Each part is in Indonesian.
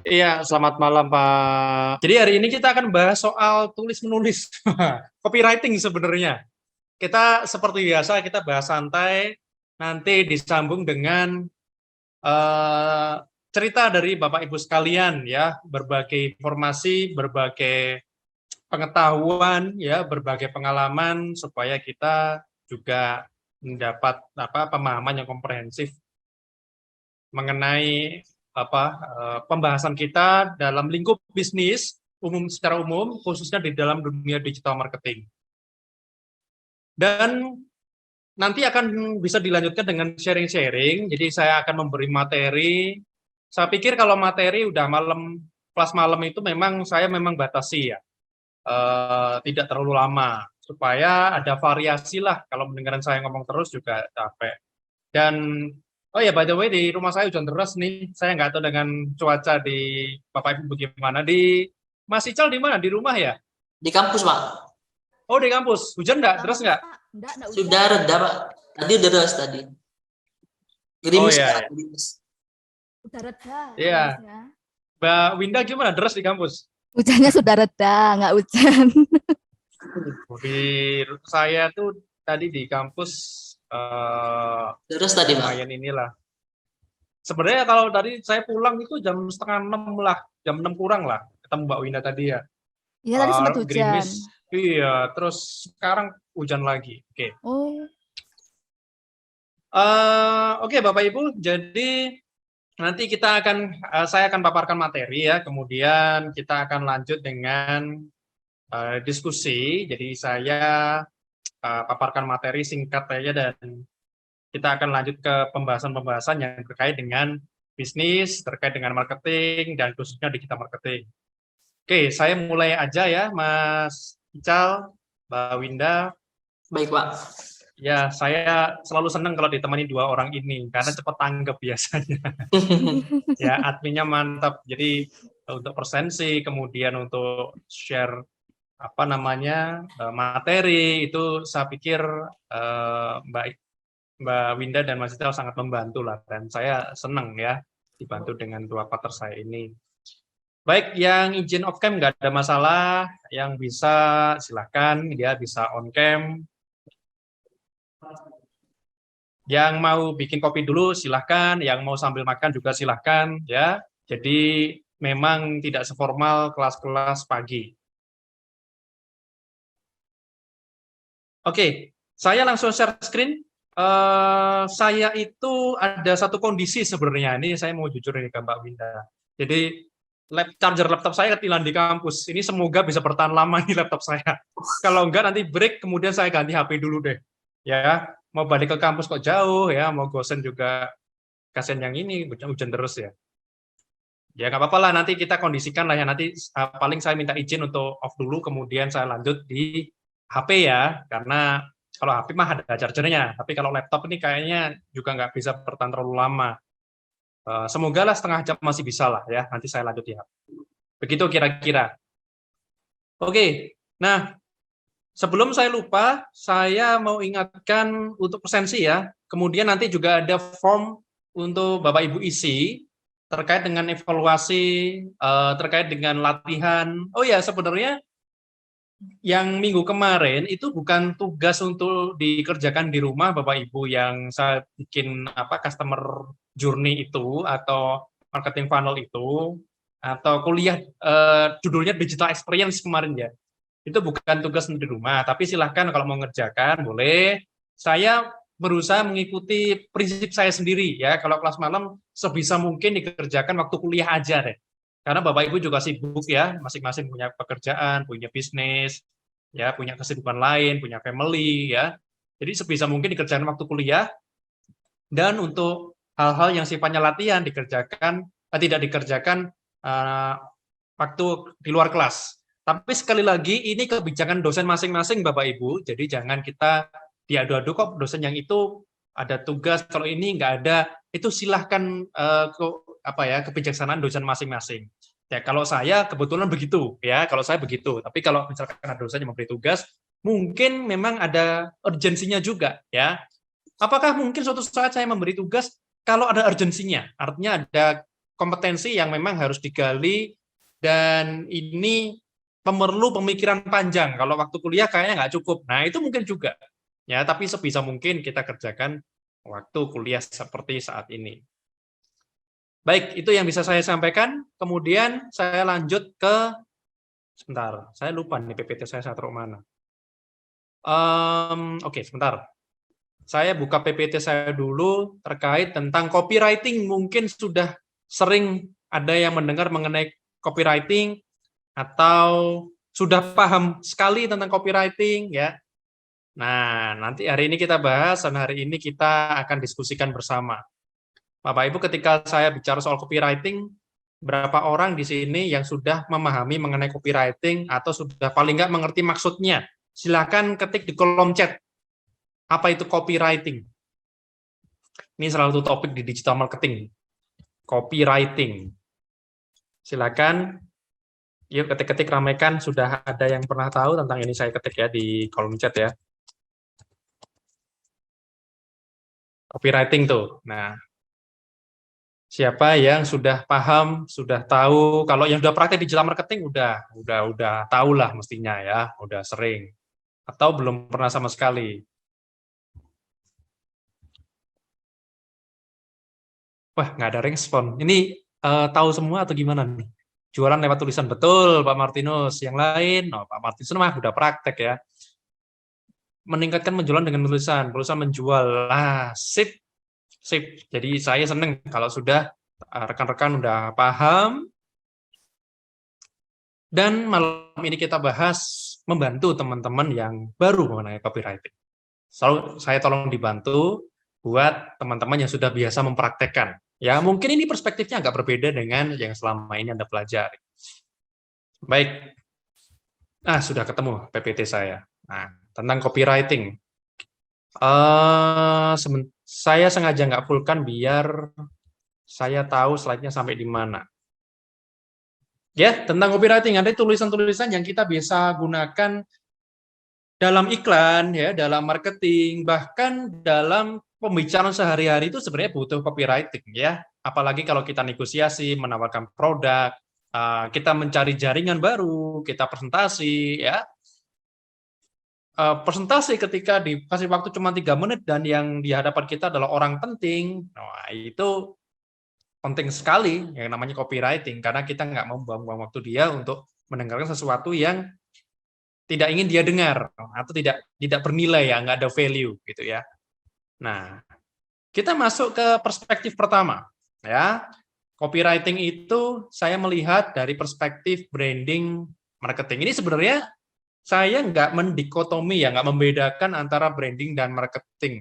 Iya, selamat malam Pak. Jadi hari ini kita akan bahas soal tulis-menulis, copywriting sebenarnya. Kita seperti biasa kita bahas santai, nanti disambung dengan eh, cerita dari Bapak Ibu sekalian ya, berbagai informasi, berbagai pengetahuan ya, berbagai pengalaman supaya kita juga mendapat pemahaman yang komprehensif mengenai pembahasan kita dalam lingkup bisnis secara umum, khususnya di dalam dunia digital marketing. Dan nanti akan bisa dilanjutkan dengan sharing-sharing. Jadi saya akan memberi materi. Saya pikir kalau materi udah kelas malam itu saya memang batasi ya, tidak terlalu lama supaya ada variasi lah. Kalau mendengarkan saya ngomong terus juga capek. Dan oh ya, by the way, di rumah saya hujan deras nih. Saya nggak tahu dengan cuaca di Bapak Ibu bagaimana. Di Mas Ical di mana? Di rumah ya? Di kampus, Pak. Oh, di kampus. Hujan nggak? Deras nggak? Enggak Sudah reda, Pak. Tadi udah deras tadi. Oh Gerimis, ya. Pak. Gerimis. Udah reda. Iya. Mbak Winda gimana? Deras di kampus? Hujannya sudah reda, nggak hujan. Di saya tuh tadi di kampus Deras tadi, Pak. lumayan inilah. Sebenarnya kalau tadi saya pulang itu jam 5:30 lah, jam 6 kurang lah, ketemu Mbak Winda tadi ya. Iya, tadi sempat hujan. Gerimis. Iya, terus sekarang hujan lagi. Oke. Oh. Oke, Bapak Ibu, jadi nanti saya akan paparkan materi ya, kemudian kita akan lanjut dengan diskusi. Jadi saya paparkan materi singkat aja dan kita akan lanjut ke pembahasan-pembahasan yang terkait dengan bisnis, terkait dengan marketing, dan khususnya digital marketing. Oke, saya mulai aja ya, Mas Ical, Mbak Winda. Baik, Pak. Ya, saya selalu senang kalau ditemani dua orang ini, karena cepat tanggap biasanya. Ya, adminnya mantap. Jadi, untuk presensi, kemudian untuk share materi, itu saya pikir Mbak Winda dan Mas Ical sangat membantu lah, dan saya senang ya dibantu dengan dua partner saya ini. Baik, yang izin off cam nggak ada masalah, yang bisa silahkan, dia bisa on cam. Yang mau bikin kopi dulu silahkan, yang mau sambil makan juga silahkan ya. Jadi memang tidak seformal kelas-kelas pagi. Oke, saya langsung share screen. Saya itu ada satu kondisi sebenarnya, ini saya mau jujur ini ke Mbak Winda. Jadi charger laptop saya ketilan di kampus. Ini semoga bisa bertahan lama nih laptop saya. Kalau enggak nanti break, kemudian saya ganti HP dulu deh. Ya, mau balik ke kampus kok jauh ya, mau gosen juga kasihan yang ini hujan terus ya. Ya nggak apa-apa lah, nanti kita kondisikan lah ya, nanti paling saya minta izin untuk off dulu, kemudian saya lanjut di HP ya, karena kalau HP mah ada chargernya, tapi kalau laptop ini kayaknya juga nggak bisa bertahan terlalu lama. Semoga lah setengah jam masih bisa lah ya, nanti saya lanjut ya. Begitu kira-kira. Oke, nah sebelum saya lupa, saya mau ingatkan untuk presensi ya, kemudian nanti juga ada form untuk Bapak Ibu isi, terkait dengan evaluasi, terkait dengan latihan. Oh ya, sebenarnya yang minggu kemarin itu bukan tugas untuk dikerjakan di rumah Bapak Ibu, yang saya bikin customer journey itu atau marketing funnel itu atau kuliah judulnya digital experience kemarin ya. Itu bukan tugas di rumah, tapi silahkan kalau mau ngerjakan boleh. Saya berusaha mengikuti prinsip saya sendiri ya. Kalau kelas malam sebisa mungkin dikerjakan waktu kuliah aja deh. Karena Bapak Ibu juga sibuk ya, masing-masing punya pekerjaan, punya bisnis, ya, punya kesibukan lain, punya family ya. Jadi sebisa mungkin dikerjakan waktu kuliah, dan untuk hal-hal yang sifatnya latihan tidak dikerjakan waktu di luar kelas. Tapi sekali lagi ini kebijakan dosen masing-masing Bapak Ibu, jadi jangan kita diadu-adu kok dosen yang itu ada tugas, kalau ini nggak ada, itu silahkan kebijaksanaan dosen masing-masing. Ya kalau saya kebetulan begitu ya, kalau saya begitu. Tapi kalau misalkan ada dosen yang memberi tugas, mungkin memang ada urgensinya juga ya. Apakah mungkin suatu saat saya memberi tugas kalau ada urgensinya, artinya ada kompetensi yang memang harus digali, dan ini perlu pemikiran panjang. Kalau waktu kuliah kayaknya nggak cukup. Nah, itu mungkin juga. Ya, tapi sebisa mungkin kita kerjakan waktu kuliah seperti saat ini. Baik, itu yang bisa saya sampaikan. Kemudian saya lanjut ke, sebentar, saya lupa nih PPT saya taruh mana. Oke, sebentar. Saya buka PPT saya dulu terkait tentang copywriting. Mungkin sudah sering ada yang mendengar mengenai copywriting atau sudah paham sekali tentang copywriting ya. Nah, nanti hari ini kita bahas dan hari ini kita akan diskusikan bersama. Bapak Ibu, ketika saya bicara soal copywriting, berapa orang di sini yang sudah memahami mengenai copywriting atau sudah paling nggak mengerti maksudnya? Silakan ketik di kolom chat. Apa itu copywriting? Ini salah satu topik di digital marketing. Copywriting. Silakan, yuk ketik-ketik, ramaikan. Sudah ada yang pernah tahu tentang ini, saya ketik ya di kolom chat ya. Copywriting tuh. Nah, siapa yang sudah paham, sudah tahu? Kalau yang sudah praktek digital marketing udah tahu lah mestinya ya, udah sering. Atau belum pernah sama sekali. Wah, nggak ada respon. Ini tahu semua atau gimana nih? Jualan lewat tulisan, betul Pak Martinus. Yang lain, Pak Martinus mah udah praktek ya. Meningkatkan penjualan dengan tulisan menjual. Sip. Jadi saya senang kalau sudah rekan-rekan udah paham. Dan malam ini kita bahas membantu teman-teman yang baru mengenai copywriting. Saya tolong dibantu buat teman-teman yang sudah biasa mempraktekkan. Ya, mungkin ini perspektifnya agak berbeda dengan yang selama ini Anda pelajari. Baik. Sudah ketemu PPT saya. Nah, tentang copywriting. Saya sengaja nggak fullkan biar saya tahu slide-nya sampai di mana. Ya, tentang copywriting ada tulisan-tulisan yang kita bisa gunakan dalam iklan, ya, dalam marketing, bahkan dalam pembicaraan sehari-hari itu sebenarnya butuh copywriting ya. Apalagi kalau kita negosiasi, menawarkan produk, kita mencari jaringan baru, kita presentasi ya. Presentasi ketika dikasih waktu cuma 3 menit dan yang di hadapan kita adalah orang penting, itu penting sekali yang namanya copywriting, karena kita nggak mau buang-buang waktu dia untuk mendengarkan sesuatu yang tidak ingin dia dengar atau tidak bernilai ya, nggak ada value gitu ya. Nah, kita masuk ke perspektif pertama ya. Copywriting itu saya melihat dari perspektif branding marketing. Ini sebenarnya saya nggak mendikotomi ya, nggak membedakan antara branding dan marketing.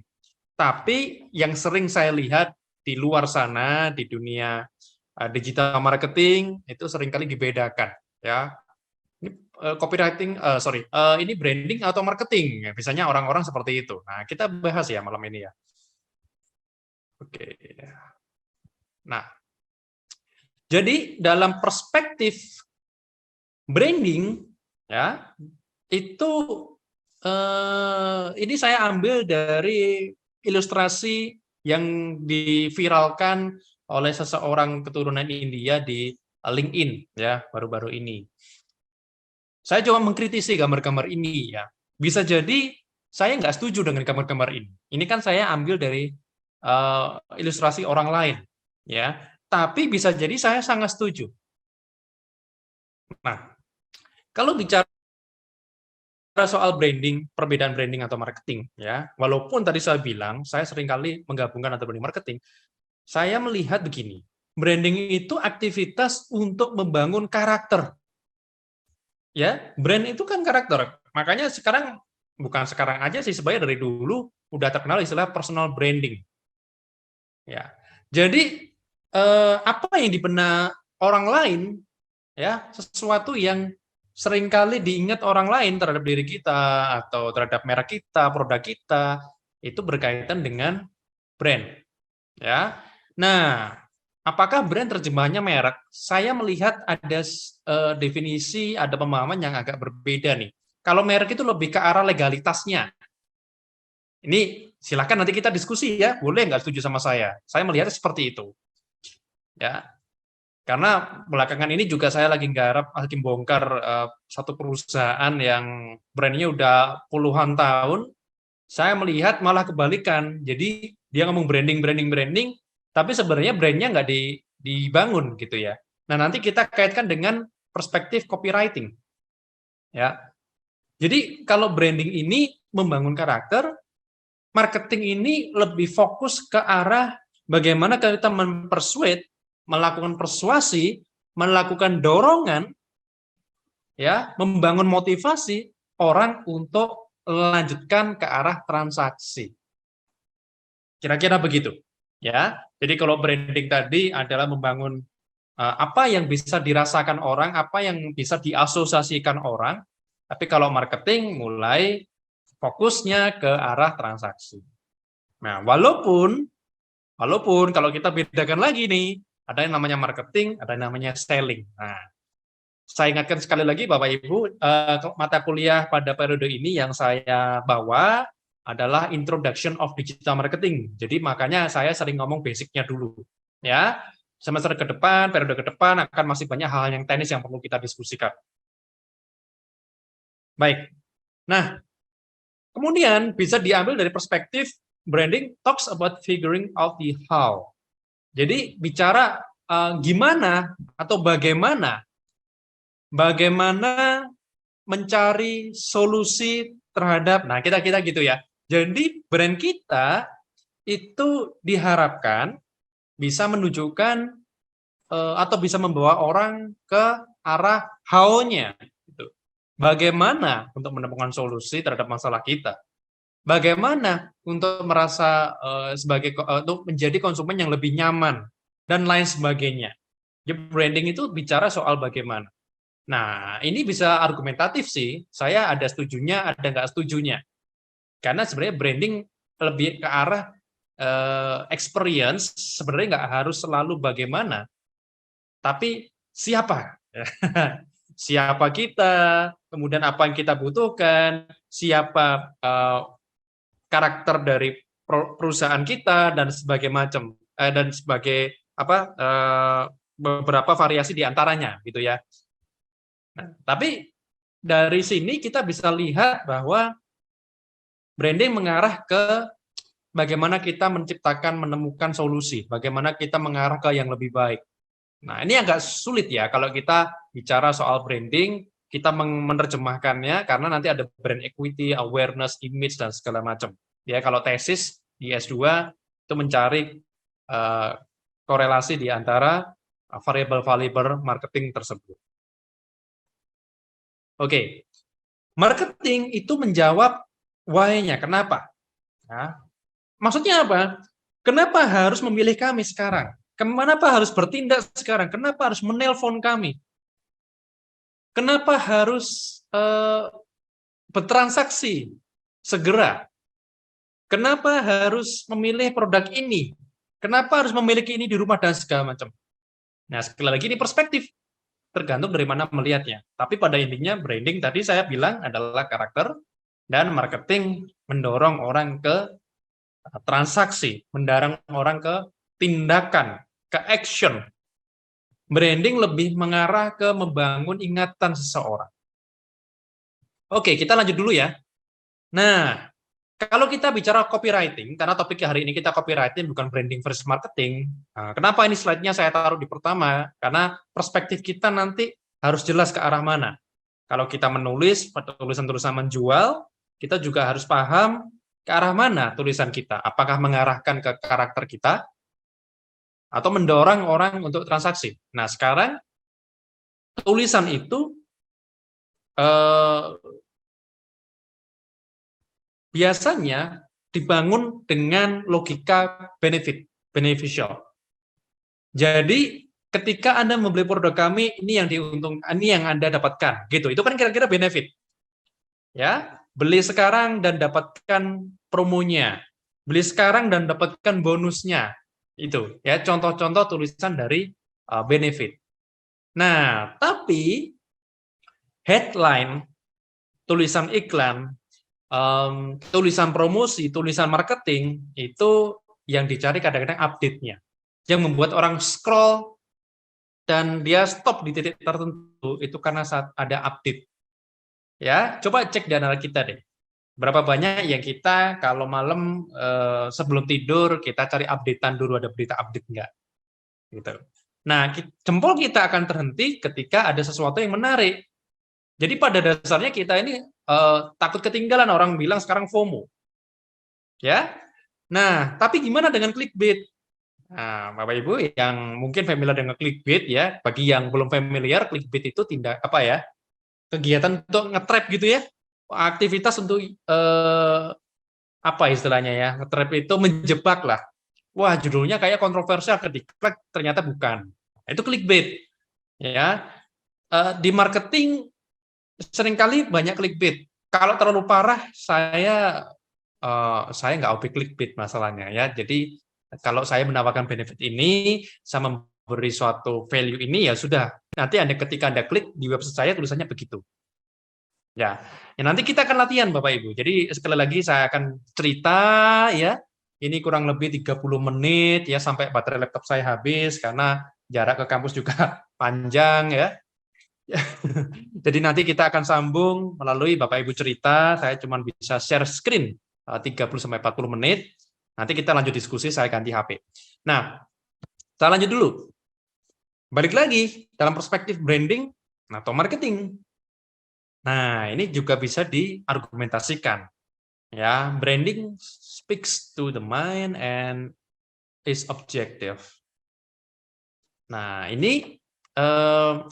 Tapi yang sering saya lihat di luar sana, di dunia digital marketing, itu seringkali dibedakan ya. Ini copywriting, ini branding atau marketing, biasanya orang-orang seperti itu. Nah, kita bahas ya malam ini ya. Oke. Nah, jadi dalam perspektif branding ya, itu ini saya ambil dari ilustrasi yang diviralkan oleh seseorang keturunan India di LinkedIn ya baru-baru ini. Saya coba mengkritisi gambar-gambar ini ya. Bisa jadi saya nggak setuju dengan gambar-gambar ini. Ini kan saya ambil dari ilustrasi orang lain ya. Tapi bisa jadi saya sangat setuju. Nah, kalau bicara soal branding, perbedaan branding atau marketing ya, walaupun tadi saya bilang saya seringkali menggabungkan antara branding marketing, saya melihat begini, branding itu aktivitas untuk membangun karakter. Ya, brand itu kan karakter. Makanya sekarang, bukan sekarang aja sih, sebenarnya dari dulu udah terkenal istilah personal branding. Ya. Jadi apa yang di benak orang lain ya, sesuatu yang seringkali diingat orang lain terhadap diri kita atau terhadap merek kita, produk kita, itu berkaitan dengan brand. Ya. Nah, apakah brand terjemahannya merek? Saya melihat ada definisi, ada pemahaman yang agak berbeda nih. Kalau merek itu lebih ke arah legalitasnya. Ini silakan nanti kita diskusi ya, boleh nggak setuju sama saya. Saya melihatnya seperti itu. Ya. Karena belakangan ini juga saya lagi bongkar satu perusahaan yang brandnya udah puluhan tahun. Saya melihat malah kebalikan. Jadi dia ngomong branding, tapi sebenarnya brandnya nggak dibangun gitu ya. Nah nanti kita kaitkan dengan perspektif copywriting. Ya. Jadi kalau branding ini membangun karakter, marketing ini lebih fokus ke arah bagaimana kita mempersuade, melakukan persuasi, melakukan dorongan, ya, membangun motivasi orang untuk melanjutkan ke arah transaksi. Kira-kira begitu, ya. Jadi kalau branding tadi adalah membangun apa yang bisa dirasakan orang, apa yang bisa diasosiasikan orang, tapi kalau marketing mulai fokusnya ke arah transaksi. Nah, walaupun kalau kita bedakan lagi nih, ada yang namanya marketing, ada yang namanya selling. Nah, saya ingatkan sekali lagi Bapak Ibu, mata kuliah pada periode ini yang saya bawa adalah Introduction of Digital Marketing. Jadi makanya saya sering ngomong basicnya dulu. Ya, semester ke depan, periode ke depan akan masih banyak hal yang teknis yang perlu kita diskusikan. Baik. Nah, kemudian bisa diambil dari perspektif branding talks about figuring out the how. Jadi bicara gimana atau bagaimana mencari solusi terhadap, nah kita gitu ya. Jadi brand kita itu diharapkan bisa menunjukkan atau bisa membawa orang ke arah how-nya. Gitu. Bagaimana untuk menemukan solusi terhadap masalah kita? Bagaimana untuk merasa untuk menjadi konsumen yang lebih nyaman dan lain sebagainya. Jadi branding itu bicara soal bagaimana. Nah, ini bisa argumentatif sih. Saya ada setujunya, ada nggak setujunya. Karena sebenarnya branding lebih ke arah experience, sebenarnya nggak harus selalu bagaimana, tapi siapa. Siapa kita, kemudian apa yang kita butuhkan, siapa karakter dari perusahaan kita dan sebagai macam dan sebagai beberapa variasi di antaranya gitu ya. Nah, tapi dari sini kita bisa lihat bahwa branding mengarah ke bagaimana kita menemukan solusi, bagaimana kita mengarah ke yang lebih baik. Nah, ini agak sulit ya kalau kita bicara soal branding, kita menerjemahkannya karena nanti ada brand equity, awareness, image, dan segala macam. Ya, kalau tesis di S2 itu mencari korelasi di antara variabel-variabel marketing tersebut. Oke, marketing itu menjawab why-nya, kenapa? Nah, maksudnya apa? Kenapa harus memilih kami sekarang? Kenapa harus bertindak sekarang? Kenapa harus menelpon kami? Kenapa harus bertransaksi segera? Kenapa harus memilih produk ini? Kenapa harus memiliki ini di rumah dan segala macam? Nah, sekali lagi ini perspektif. Tergantung dari mana melihatnya. Tapi pada intinya branding tadi saya bilang adalah karakter dan marketing mendorong orang ke transaksi, mendorong orang ke tindakan, ke action. Branding lebih mengarah ke membangun ingatan seseorang. Oke, kita lanjut dulu ya. Nah, kalau kita bicara copywriting, karena topik hari ini kita copywriting bukan branding versus marketing. Nah, kenapa ini slide-nya saya taruh di pertama? Karena perspektif kita nanti harus jelas ke arah mana. Kalau kita menulis, tulisan-tulisan menjual, kita juga harus paham ke arah mana tulisan kita. Apakah mengarahkan ke karakter kita, atau mendorong orang untuk transaksi. Nah, sekarang tulisan itu biasanya dibangun dengan logika beneficial. Jadi, ketika Anda membeli produk kami, ini yang Anda dapatkan, gitu. Itu kan kira-kira benefit. Ya, beli sekarang dan dapatkan promonya. Beli sekarang dan dapatkan bonusnya. Itu ya contoh-contoh tulisan dari benefit. Nah, tapi headline, tulisan iklan, tulisan promosi, tulisan marketing itu yang dicari kadang-kadang update-nya, yang membuat orang scroll dan dia stop di titik tertentu, itu karena saat ada update. Ya, coba cek di antara kita deh. Berapa banyak yang kita kalau malam sebelum tidur kita cari updatean dulu, ada berita update enggak? Gitu. Nah, jempol kita akan terhenti ketika ada sesuatu yang menarik. Jadi pada dasarnya kita ini takut ketinggalan, orang bilang sekarang FOMO. Ya. Nah, tapi gimana dengan clickbait? Nah, Bapak Ibu yang mungkin familiar dengan clickbait ya, bagi yang belum familiar, clickbait itu tindak apa ya? Kegiatan untuk nge-trap gitu ya. Aktivitas untuk apa istilahnya ya? Nge-trap itu menjebak lah. Wah, judulnya kayak kontroversial, ketika ternyata bukan. Itu clickbait. Ya. Di marketing seringkali banyak clickbait. Kalau terlalu parah, saya nggak hobi clickbait masalahnya ya. Jadi kalau saya menawarkan benefit ini, saya memberi suatu value ini, ya sudah. Nanti ketika Anda klik di website saya, tulisannya begitu. Ya, nanti kita akan latihan Bapak Ibu. Jadi sekali lagi saya akan cerita ya. Ini kurang lebih 30 menit ya, sampai baterai laptop saya habis karena jarak ke kampus juga panjang ya. Jadi nanti kita akan sambung melalui Bapak Ibu cerita, saya cuma bisa share screen 30-40 menit, nanti kita lanjut diskusi, saya ganti HP. Nah, saya lanjut dulu. Balik lagi, dalam perspektif branding atau marketing. Nah, ini juga bisa diargumentasikan. Ya, branding speaks to the mind and is objective. Nah, ini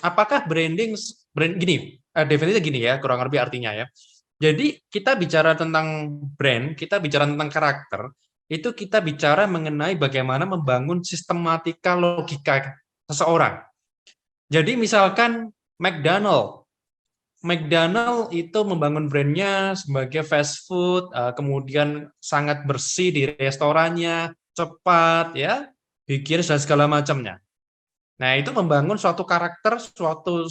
apakah branding gini, definisinya gini ya, kurang lebih artinya ya. Jadi kita bicara tentang brand, kita bicara tentang karakter, itu kita bicara mengenai bagaimana membangun sistematika logika seseorang. Jadi misalkan McDonald itu membangun brandnya sebagai fast food, kemudian sangat bersih di restorannya, cepat, ya, higienis dan segala macamnya. Nah, itu membangun suatu karakter, suatu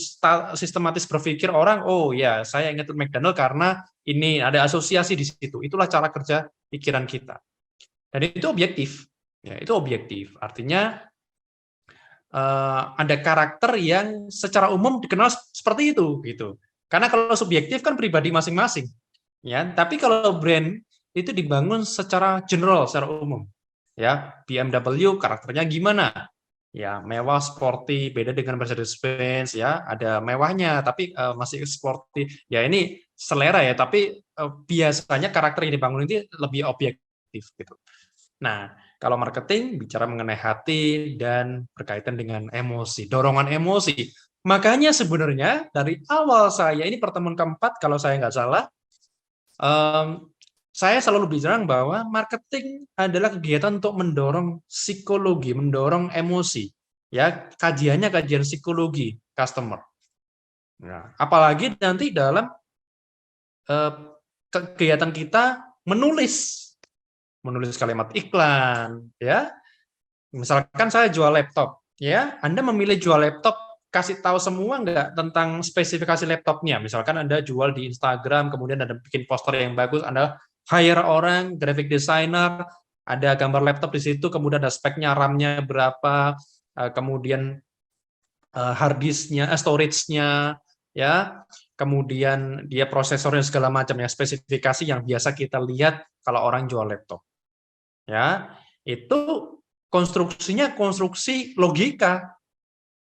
sistematis berpikir orang, oh ya, saya ingat McDonald karena ini ada asosiasi di situ. Itulah cara kerja pikiran kita. Dan itu objektif. Ya, itu objektif. Artinya ada karakter yang secara umum dikenal seperti itu, gitu. Karena kalau subjektif kan pribadi masing-masing. Ya, tapi kalau brand itu dibangun secara general, secara umum. Ya, BMW karakternya gimana? Ya, mewah, sporty, beda dengan Mercedes-Benz ya, ada mewahnya tapi masih sporty. Ya ini selera ya, tapi biasanya karakter yang dibangun ini lebih objektif gitu. Nah, kalau marketing bicara mengenai hati dan berkaitan dengan emosi, dorongan emosi. Makanya sebenarnya dari awal saya, ini pertemuan keempat kalau saya nggak salah, saya selalu bilang bahwa marketing adalah kegiatan untuk mendorong psikologi, mendorong emosi. Ya, kajiannya kajian psikologi customer. Nah, apalagi nanti dalam kegiatan kita menulis kalimat iklan, ya. Misalkan saya jual laptop, ya, Anda memilih jual laptop, kasih tahu semua nggak tentang spesifikasi laptopnya. Misalkan Anda jual di Instagram, kemudian Anda bikin poster yang bagus, Anda hire orang, graphic designer, ada gambar laptop di situ, kemudian ada speknya, RAM-nya berapa, kemudian hard disk-nya, storage-nya, ya, kemudian dia prosesornya segala macam ya, spesifikasi yang biasa kita lihat kalau orang jual laptop. Ya, itu konstruksinya konstruksi logika.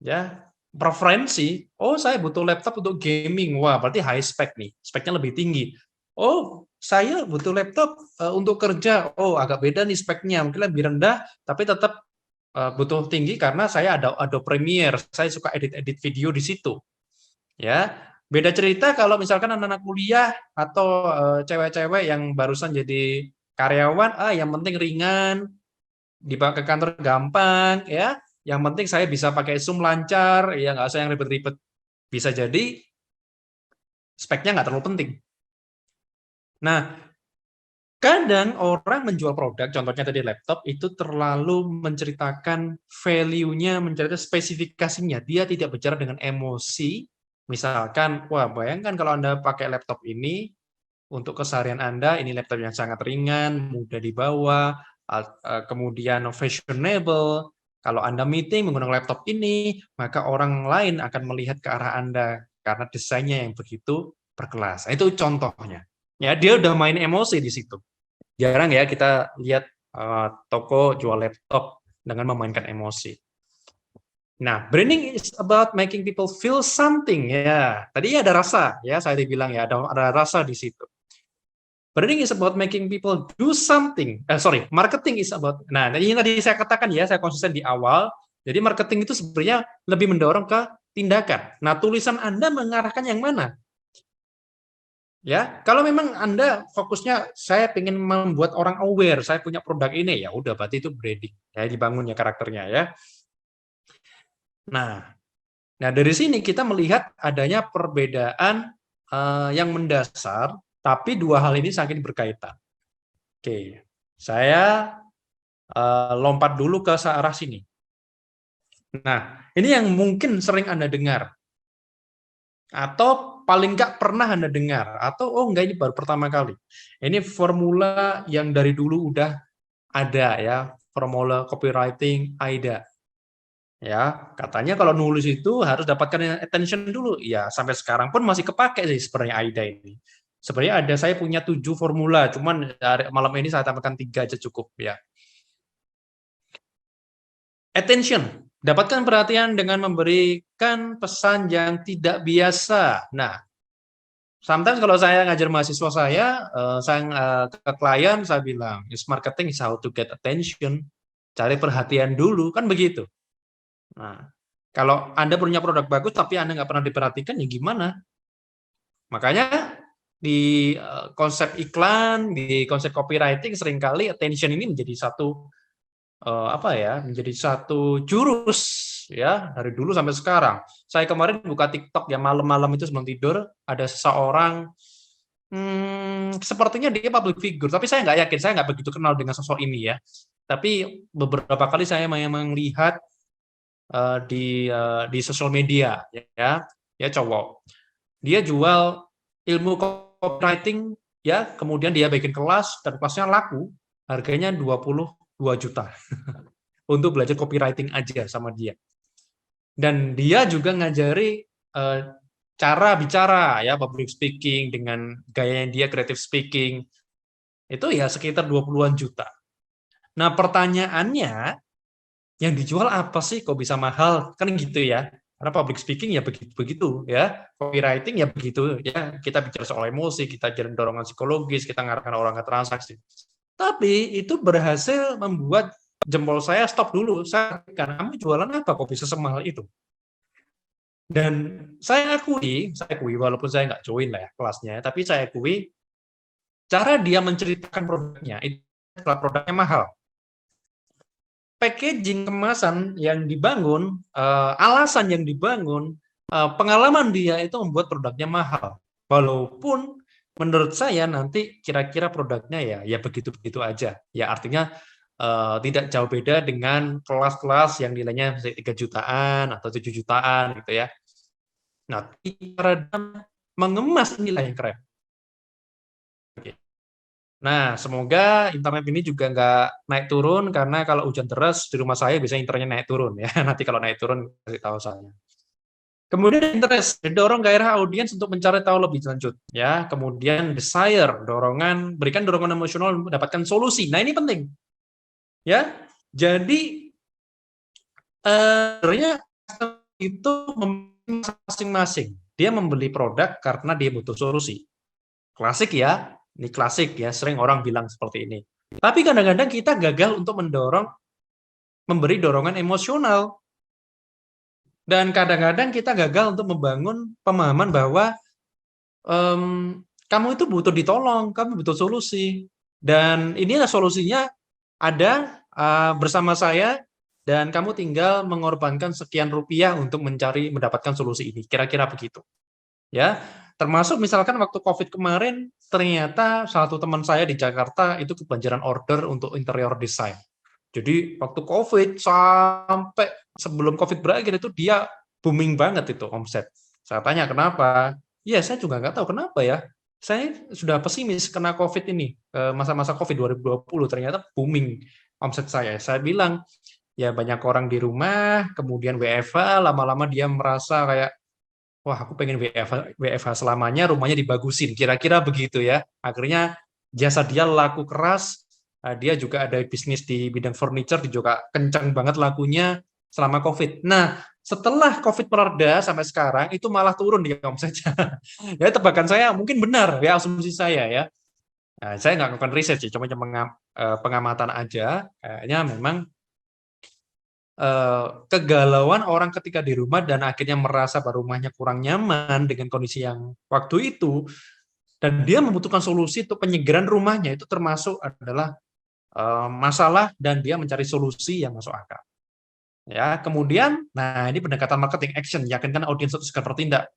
Ya, preferensi. Oh, saya butuh laptop untuk gaming. Wah, berarti high spec nih. Speknya lebih tinggi. Oh, saya butuh laptop untuk kerja. Oh, agak beda nih speknya. Mungkin lebih rendah, tapi tetap butuh tinggi karena saya ada Adobe Premiere. Saya suka edit-edit video di situ. Ya, beda cerita kalau misalkan anak-anak kuliah atau cewek-cewek yang barusan jadi karyawan, yang penting ringan, dibawa ke kantor gampang, ya. Yang penting saya bisa pakai Zoom lancar, ya nggak usah yang ribet-ribet. Bisa jadi speknya nggak terlalu penting. Nah, kadang orang menjual produk, contohnya tadi laptop, itu terlalu menceritakan value-nya, menceritakan spesifikasinya. Dia tidak bicara dengan emosi. Misalkan, wah bayangkan kalau Anda pakai laptop ini, untuk keseharian Anda, ini laptop yang sangat ringan, mudah dibawa, kemudian fashionable, Kalau Anda meeting menggunakan laptop ini, maka orang lain akan melihat ke arah Anda karena desainnya yang begitu berkelas. Itu contohnya. Ya, dia udah main emosi di situ. Jarang ya kita lihat toko jual laptop dengan memainkan emosi. Nah, branding is about making people feel something ya. Tadi ada rasa ya, saya dibilang ya ada rasa di situ. Branding is about making people do something. Marketing is about. Nah, ini tadi saya katakan ya, saya konsisten di awal. Jadi marketing itu sebenarnya lebih mendorong ke tindakan. Nah, tulisan Anda mengarahkan yang mana? Ya, kalau memang Anda fokusnya saya ingin membuat orang aware, saya punya produk ini, ya udah berarti itu branding. Ya, dibangunnya karakternya ya. Nah, dari sini kita melihat adanya perbedaan yang mendasar, tapi dua hal ini saking berkaitan. Oke, saya lompat dulu ke arah sini. Nah, ini yang mungkin sering Anda dengar, atau paling nggak pernah Anda dengar, atau enggak ini baru pertama kali. Ini formula yang dari dulu udah ada ya, formula copywriting AIDA. Ya, katanya kalau nulis itu harus dapatkan attention dulu. Ya, sampai sekarang pun masih kepake sih sebenarnya AIDA ini. Sebenarnya saya punya 7 formula, cuman malam ini saya tambahkan 3 aja cukup ya. Attention, dapatkan perhatian dengan memberikan pesan yang tidak biasa. Nah, sometimes kalau saya ngajar mahasiswa saya ke klien, saya bilang, marketing is how to get attention. Cari perhatian dulu, kan begitu. Nah, kalau Anda punya produk bagus tapi Anda nggak pernah diperhatikan, ya gimana? Makanya di konsep iklan, di konsep copywriting seringkali attention ini menjadi satu menjadi satu jurus ya dari dulu sampai sekarang. Saya kemarin buka TikTok ya malam-malam itu sebelum tidur ada seseorang sepertinya dia public figure, tapi saya nggak yakin, saya nggak begitu kenal dengan sosok ini ya. Tapi beberapa kali saya memang lihat di sosial media ya cowok. Dia jual ilmu copywriting ya, kemudian dia bikin kelas dan kelasnya laku, harganya 22 juta untuk belajar copywriting aja sama dia. Dan dia juga ngajari cara bicara ya, public speaking dengan gaya dia creative speaking. Itu ya sekitar 20-an juta. Nah, pertanyaannya yang dijual apa sih kok bisa mahal? Kan gitu ya. Karena public speaking ya begitu ya. Copywriting ya begitu ya. Kita bicara soal emosi, kita jalan dorongan psikologis, kita ngarahkan orang ke transaksi. Tapi itu berhasil membuat jempol saya stop dulu. Saya kan kamu jualan apa kok bisa semahal itu? Dan saya akui walaupun saya nggak join lah ya kelasnya, tapi saya akui cara dia menceritakan produknya itu produknya mahal. Packaging kemasan yang dibangun, alasan yang dibangun, pengalaman dia itu membuat produknya mahal. Walaupun menurut saya nanti kira-kira produknya ya begitu-begitu aja. Ya artinya tidak jauh beda dengan kelas-kelas yang nilainya 3 jutaan atau 7 jutaan gitu ya. Nah, cara mengemas inilah yang keren. Nah, semoga internet ini juga nggak naik turun, karena kalau hujan deras di rumah saya biasanya internetnya naik turun ya. Nanti kalau naik turun kasih tahu saya. Kemudian interest, didorong gairah audiens untuk mencari tahu lebih lanjut ya. Kemudian desire, berikan dorongan emosional mendapatkan solusi. Nah, ini penting. Ya. Jadi sebenarnya itu masing-masing. Dia membeli produk karena dia butuh solusi. Klasik ya. Ini klasik ya, sering orang bilang seperti ini. Tapi kadang-kadang kita gagal untuk memberi dorongan emosional. Dan kadang-kadang kita gagal untuk membangun pemahaman bahwa kamu itu butuh ditolong, kamu butuh solusi. Dan inilah solusinya ada bersama saya, dan kamu tinggal mengorbankan sekian rupiah untuk mendapatkan solusi ini. Kira-kira begitu. Ya. Termasuk misalkan waktu COVID kemarin, ternyata salah satu teman saya di Jakarta itu kebanjiran order untuk interior design. Jadi waktu COVID sampai sebelum COVID berakhir itu dia booming banget itu omset. Saya tanya kenapa? Ya saya juga nggak tahu kenapa ya. Saya sudah pesimis kena COVID ini, masa-masa COVID 2020 ternyata booming omset saya. Saya bilang ya banyak orang di rumah, kemudian WFH, lama-lama dia merasa kayak, wah aku pengen WFH selamanya, rumahnya dibagusin, kira-kira begitu ya. Akhirnya jasa dia laku keras, dia juga ada bisnis di bidang furniture, dia juga kencang banget lakunya selama COVID. Nah, setelah COVID mereda sampai sekarang, itu malah turun di omsetnya. Ya tebakan saya mungkin benar, ya asumsi saya ya. Nah, saya nggak melakukan riset sih, cuma pengamatan aja. Kayaknya memang kegalauan orang ketika di rumah dan akhirnya merasa bahwa rumahnya kurang nyaman dengan kondisi yang waktu itu, dan dia membutuhkan solusi untuk penyegaran rumahnya, itu termasuk adalah masalah dan dia mencari solusi yang masuk akal. Ya, kemudian, nah ini pendekatan marketing action, yakinkan audiens untuk segera bertindak.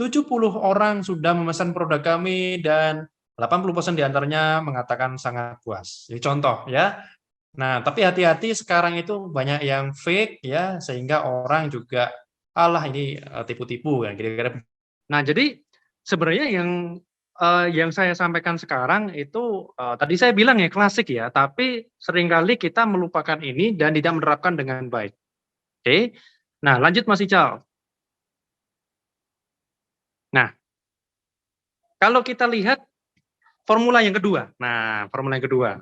70 orang sudah memesan produk kami dan 80% diantaranya mengatakan sangat puas. Ini contoh ya. Nah, tapi hati-hati sekarang itu banyak yang fake ya, sehingga orang juga alah ini tipu-tipu kan kira-kira. Nah, jadi sebenarnya yang saya sampaikan sekarang itu tadi saya bilang ya klasik ya, tapi seringkali kita melupakan ini dan tidak menerapkan dengan baik. Oke. Nah, lanjut Mas Ical. Nah, kalau kita lihat formula yang kedua. Nah, formula yang kedua.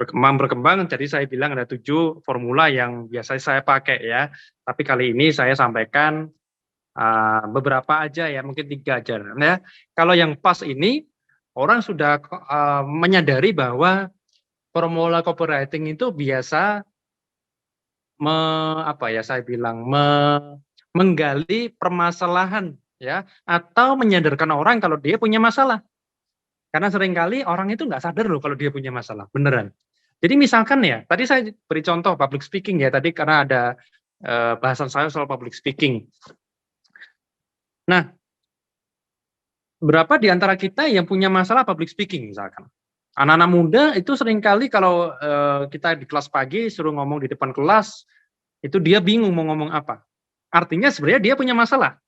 Berkembang, jadi saya bilang ada 7 formula yang biasa saya pakai ya. Tapi kali ini saya sampaikan beberapa aja ya, mungkin 3 aja. Ya. Kalau yang pas ini, orang sudah menyadari bahwa formula copywriting itu biasa menggali permasalahan ya, atau menyadarkan orang kalau dia punya masalah. Karena seringkali orang itu nggak sadar loh kalau dia punya masalah, beneran. Jadi misalkan ya, tadi saya beri contoh public speaking ya, tadi karena ada bahasan saya soal public speaking. Nah, berapa di antara kita yang punya masalah public speaking misalkan? Anak-anak muda itu seringkali kalau kita di kelas pagi suruh ngomong di depan kelas, itu dia bingung mau ngomong apa. Artinya sebenarnya dia punya masalah.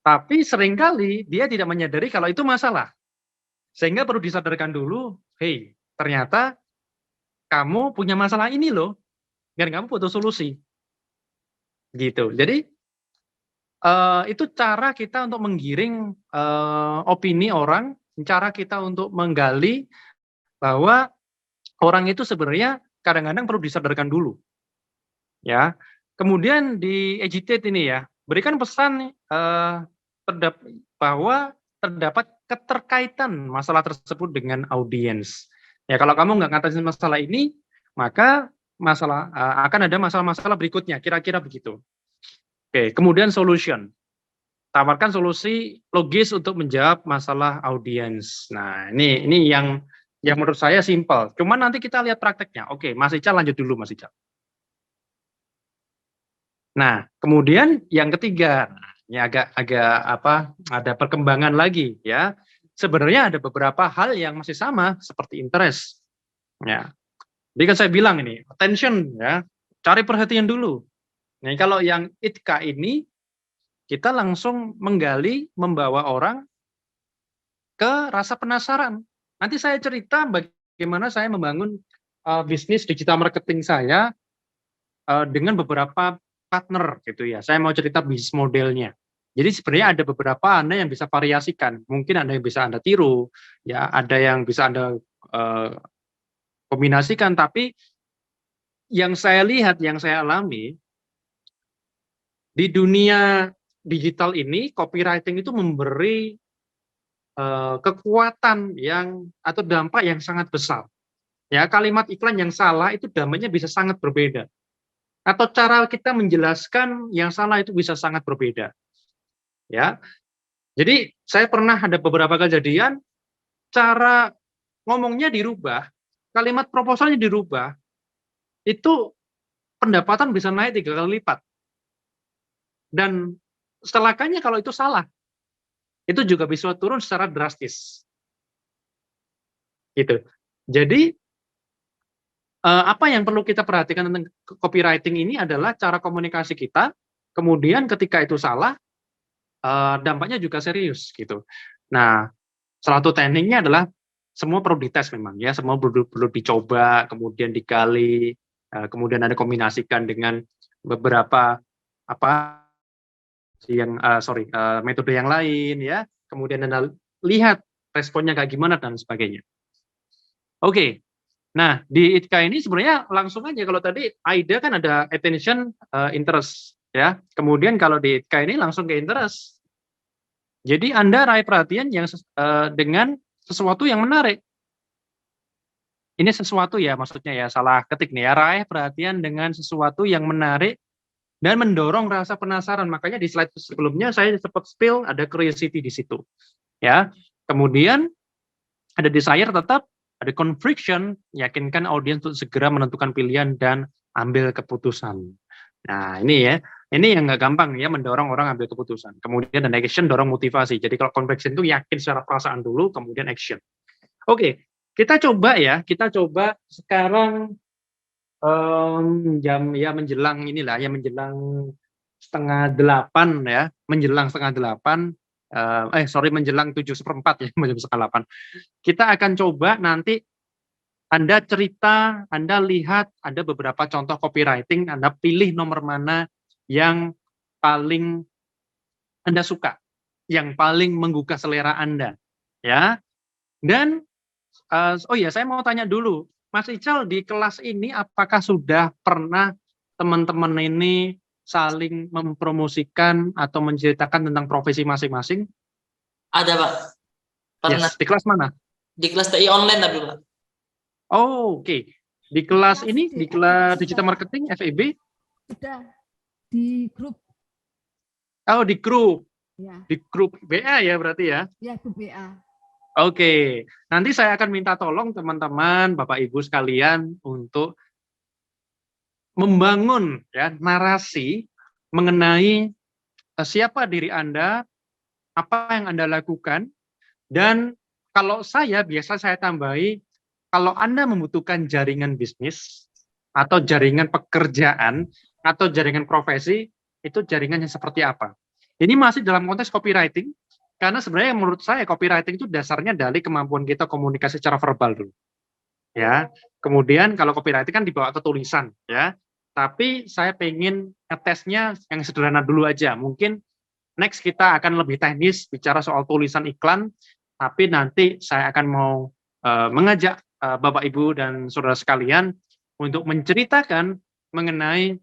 Tapi seringkali dia tidak menyadari kalau itu masalah. Sehingga perlu disadarkan dulu, hey, ternyata kamu punya masalah ini loh, dan kamu butuh solusi. Gitu. Jadi, itu cara kita untuk menggiring opini orang, cara kita untuk menggali bahwa orang itu sebenarnya kadang-kadang perlu disadarkan dulu. Ya. Kemudian di agitate ini ya, berikan pesan bahwa terdapat keterkaitan masalah tersebut dengan audiens. Ya, kalau kamu nggak ngatasin masalah ini, maka akan ada masalah-masalah berikutnya, kira-kira begitu. Oke, kemudian solution. Tawarkan solusi logis untuk menjawab masalah audiens. Nah, ini yang menurut saya simpel. Cuman nanti kita lihat prakteknya. Oke, Mas Ical lanjut dulu, Mas Ical. Nah, kemudian yang ketiga, ini agak ada perkembangan lagi ya. Sebenarnya ada beberapa hal yang masih sama seperti interest. Ya. Jadi kan saya bilang ini, attention ya, cari perhatian dulu. Nah, kalau yang ITKA ini kita langsung menggali, membawa orang ke rasa penasaran. Nanti saya cerita bagaimana saya membangun bisnis digital marketing saya dengan beberapa partner gitu ya. Saya mau cerita bisnis modelnya. Jadi sebenarnya ada beberapa Anda yang bisa variasikan. Mungkin ada yang bisa Anda tiru, ya, ada yang bisa Anda kombinasikan. Tapi yang saya lihat, yang saya alami di dunia digital ini, copywriting itu memberi kekuatan atau dampak yang sangat besar. Ya, kalimat iklan yang salah itu dampaknya bisa sangat berbeda. Atau cara kita menjelaskan yang salah itu bisa sangat berbeda. Ya. Jadi saya pernah ada beberapa kejadian cara ngomongnya dirubah, kalimat proposalnya dirubah, itu pendapatan bisa naik 3 kali lipat. Dan celakanya kalau itu salah, itu juga bisa turun secara drastis. Gitu. Jadi apa yang perlu kita perhatikan tentang copywriting ini adalah cara komunikasi kita, kemudian ketika itu salah, dampaknya juga serius gitu. Nah, salah satu tekniknya adalah semua perlu dites memang ya, semua perlu dicoba, kemudian digali, kemudian Anda kombinasikan dengan beberapa metode yang lain, ya. Kemudian Anda lihat responnya kayak gimana dan sebagainya. Oke. Nah, di ITKA ini sebenarnya langsung aja, kalau tadi AIDA kan ada attention, interest, ya. Kemudian kalau di ITKA ini langsung ke interest. Jadi Anda raih perhatian yang dengan sesuatu yang menarik. Ini sesuatu ya, maksudnya ya, salah ketik nih ya, raih perhatian dengan sesuatu yang menarik dan mendorong rasa penasaran. Makanya di slide sebelumnya saya sempat spill ada curiosity di situ. Ya. Kemudian ada desire tetap, ada conviction, yakinkan audiens untuk segera menentukan pilihan dan ambil keputusan. Nah, ini ya, ini yang nggak gampang ya, mendorong orang ambil keputusan. Kemudian dan action, dorong motivasi. Jadi kalau conviction itu yakin secara perasaan dulu, kemudian action. Oke, kita coba sekarang jam ya menjelang inilah ya, menjelang setengah 8 ya, menjelang 7:15 ya, jam setengah 8. Kita akan coba nanti Anda cerita, Anda lihat ada beberapa contoh copywriting, Anda pilih nomor mana yang paling Anda suka, yang paling menggugah selera Anda, ya. Dan saya mau tanya dulu, Mas Ical di kelas ini apakah sudah pernah teman-teman ini saling mempromosikan atau menceritakan tentang profesi masing-masing? Ada, Pak. Pernah. Yes. Di kelas mana? Di kelas TI online tapi, Pak. Oh, oke. Di kelas ini, di kelas digital marketing FEB? Sudah di grup. Oh, di grup. Ya. Di grup BA ya berarti ya? Ya, grup BA. Oke. Nanti saya akan minta tolong teman-teman, Bapak Ibu sekalian untuk membangun ya narasi mengenai siapa diri Anda, apa yang Anda lakukan, dan kalau biasa saya tambahi, kalau Anda membutuhkan jaringan bisnis atau jaringan pekerjaan atau jaringan profesi, itu jaringannya seperti apa? Ini masih dalam konteks copywriting, karena sebenarnya menurut saya copywriting itu dasarnya dari kemampuan kita komunikasi secara verbal dulu. Ya. Kemudian kalau copywriting kan dibawa ke tulisan, ya. Tapi saya pengen ngetesnya yang sederhana dulu aja. Mungkin next kita akan lebih teknis bicara soal tulisan iklan, tapi nanti saya akan mau mengajak Bapak Ibu dan saudara sekalian untuk menceritakan mengenai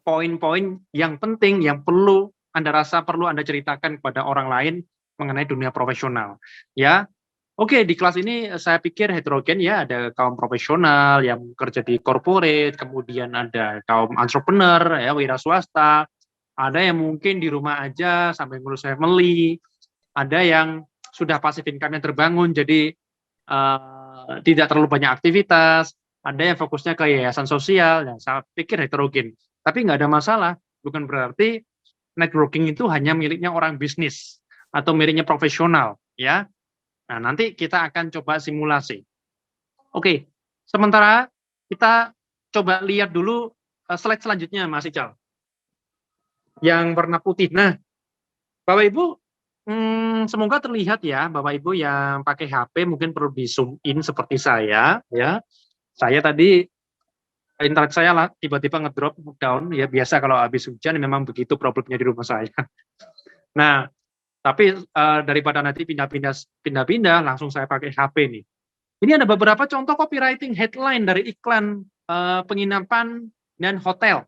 poin-poin yang penting yang perlu Anda rasa perlu Anda ceritakan kepada orang lain mengenai dunia profesional. Ya. Oke, di kelas ini saya pikir heterogen ya, ada kaum profesional yang bekerja di corporate, kemudian ada kaum entrepreneur ya, wira swasta, ada yang mungkin di rumah aja sampai ngurus family, ada yang sudah passive income-nya terbangun jadi tidak terlalu banyak aktivitas, ada yang fokusnya ke yayasan sosial, ya, saya pikir heterogen. Tapi nggak ada masalah, bukan berarti networking itu hanya miliknya orang bisnis atau miliknya profesional, ya. Nah, nanti kita akan coba simulasi. Oke, sementara kita coba lihat dulu slide selanjutnya, Mas Ical. Yang warna putih. Nah, Bapak Ibu, semoga terlihat ya, Bapak Ibu yang pakai HP mungkin perlu di zoom in seperti saya, ya. Saya tadi internet saya lah tiba-tiba ngedrop down, ya biasa kalau habis hujan memang begitu problemnya di rumah saya. Nah, tapi daripada nanti pindah-pindah, langsung saya pakai HP nih. Ini ada beberapa contoh copywriting headline dari iklan penginapan dan hotel.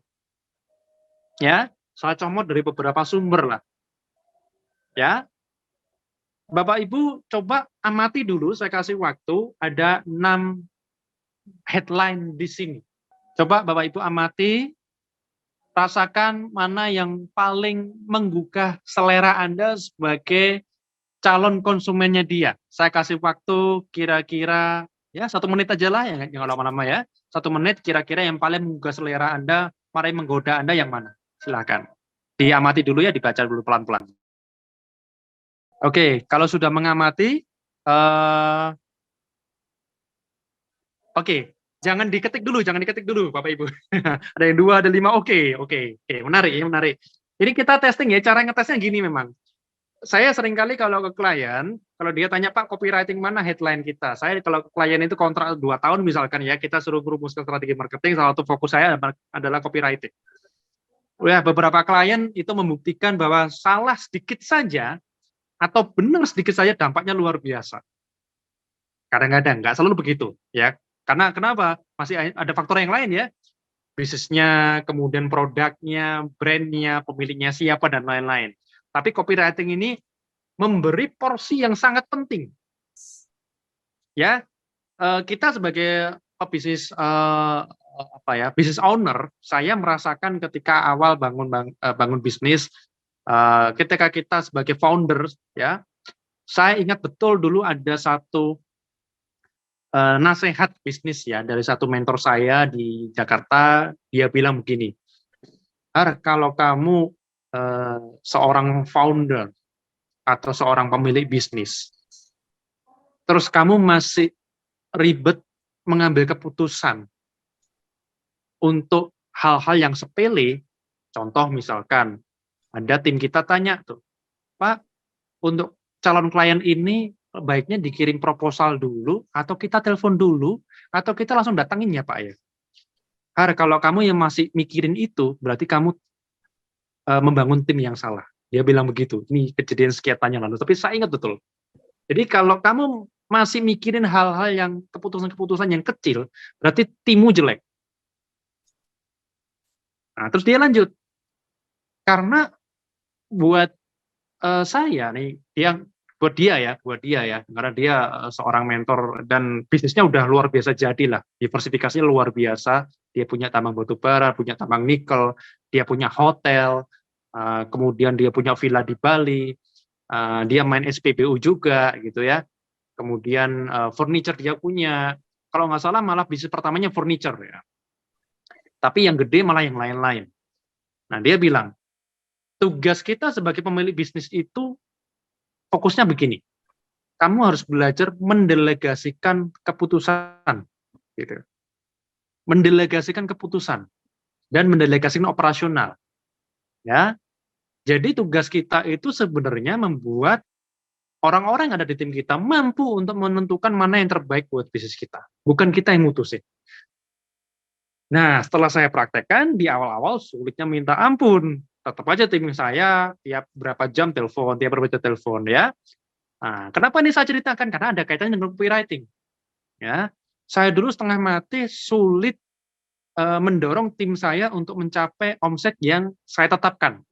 Ya, saya comot dari beberapa sumber lah. Ya, Bapak Ibu coba amati dulu, saya kasih waktu, ada 6 headline di sini. Coba Bapak Ibu amati, rasakan mana yang paling menggugah selera Anda sebagai calon konsumennya dia. Saya kasih waktu kira-kira ya 1 menit aja lah, ya nggak lama-lama ya. 1 menit kira-kira yang paling menggugah selera Anda, paling menggoda Anda yang mana? Silakan. Diamati dulu ya, dibaca dulu pelan-pelan. Oke, kalau sudah mengamati, oke. Jangan diketik dulu, Bapak Ibu. Ada yang 2, ada 5, oke, menarik. Jadi kita testing ya, cara ngetesnya gini memang. saya seringkali kalau ke klien, kalau dia tanya, Pak, copywriting mana headline kita? Saya kalau klien itu kontrak 2 tahun misalkan ya, kita suruh merumuskan strategi marketing, salah satu fokus saya adalah copywriting. Ya, beberapa klien itu membuktikan bahwa salah sedikit saja atau benar sedikit saja dampaknya luar biasa. Kadang-kadang, nggak selalu begitu, ya. Karena kenapa? Masih ada faktor yang lain ya, bisnisnya, kemudian produknya, brandnya, pemiliknya siapa, dan lain-lain. Tapi copywriting ini memberi porsi yang sangat penting. Ya, kita sebagai pebisnis business owner, saya merasakan ketika awal bangun bisnis, ketika kita sebagai founder, ya, saya ingat betul dulu ada satu nasihat bisnis ya dari satu mentor saya di Jakarta. Dia bilang begini, Har, kalau kamu seorang founder atau seorang pemilik bisnis, terus kamu masih ribet mengambil keputusan untuk hal-hal yang sepele, contoh misalkan ada tim kita tanya tuh, Pak, untuk calon klien ini baiknya dikirim proposal dulu, atau kita telepon dulu, atau kita langsung datangin ya Pak ya. Har, kalau kamu yang masih mikirin itu, berarti kamu membangun tim yang salah. Dia bilang begitu. Ini kejadian sekian tahun yang lalu, tapi saya ingat betul. Jadi kalau kamu masih mikirin hal-hal yang keputusan-keputusan yang kecil, berarti timmu jelek. Nah, terus dia lanjut. Karena buat saya nih, buat dia ya, karena dia seorang mentor dan bisnisnya udah luar biasa jadilah, diversifikasinya luar biasa, dia punya tambang batu bara, punya tambang nikel, dia punya hotel, kemudian dia punya villa di Bali, dia main SPBU juga gitu ya, kemudian furniture dia punya, kalau nggak salah malah bisnis pertamanya furniture ya, tapi yang gede malah yang lain-lain. Nah dia bilang, tugas kita sebagai pemilik bisnis itu fokusnya begini, kamu harus belajar mendelegasikan keputusan, gitu. Mendelegasikan keputusan dan mendelegasikan operasional. Ya, jadi tugas kita itu sebenarnya membuat orang-orang yang ada di tim kita mampu untuk menentukan mana yang terbaik buat bisnis kita, bukan kita yang mutusin. Nah, setelah saya praktekkan di awal-awal sulitnya minta ampun. Tetap aja tim saya tiap berapa jam telepon, tiap berapa jam telepon ya. Nah, kenapa ini saya ceritakan? Karena ada kaitannya dengan copywriting. Ya, saya dulu setengah mati sulit mendorong tim saya untuk mencapai omset yang saya tetapkan.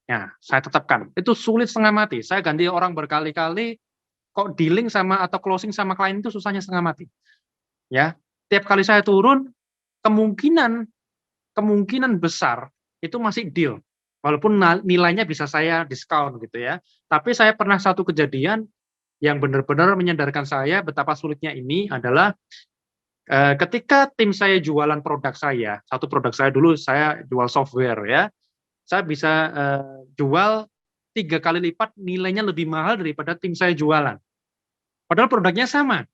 Ya, saya tetapkan. Itu sulit setengah mati. Saya ganti orang berkali-kali, kok dealing sama atau closing sama klien itu susahnya setengah mati. Ya, tiap kali saya turun, kemungkinan besar itu masih deal, walaupun nilainya bisa saya diskon gitu ya. Tapi saya pernah satu kejadian yang benar-benar menyadarkan saya betapa sulitnya ini adalah ketika tim saya jualan produk saya, satu produk saya dulu saya jual software ya, saya bisa jual 3 kali lipat nilainya lebih mahal daripada tim saya jualan. Padahal produknya sama.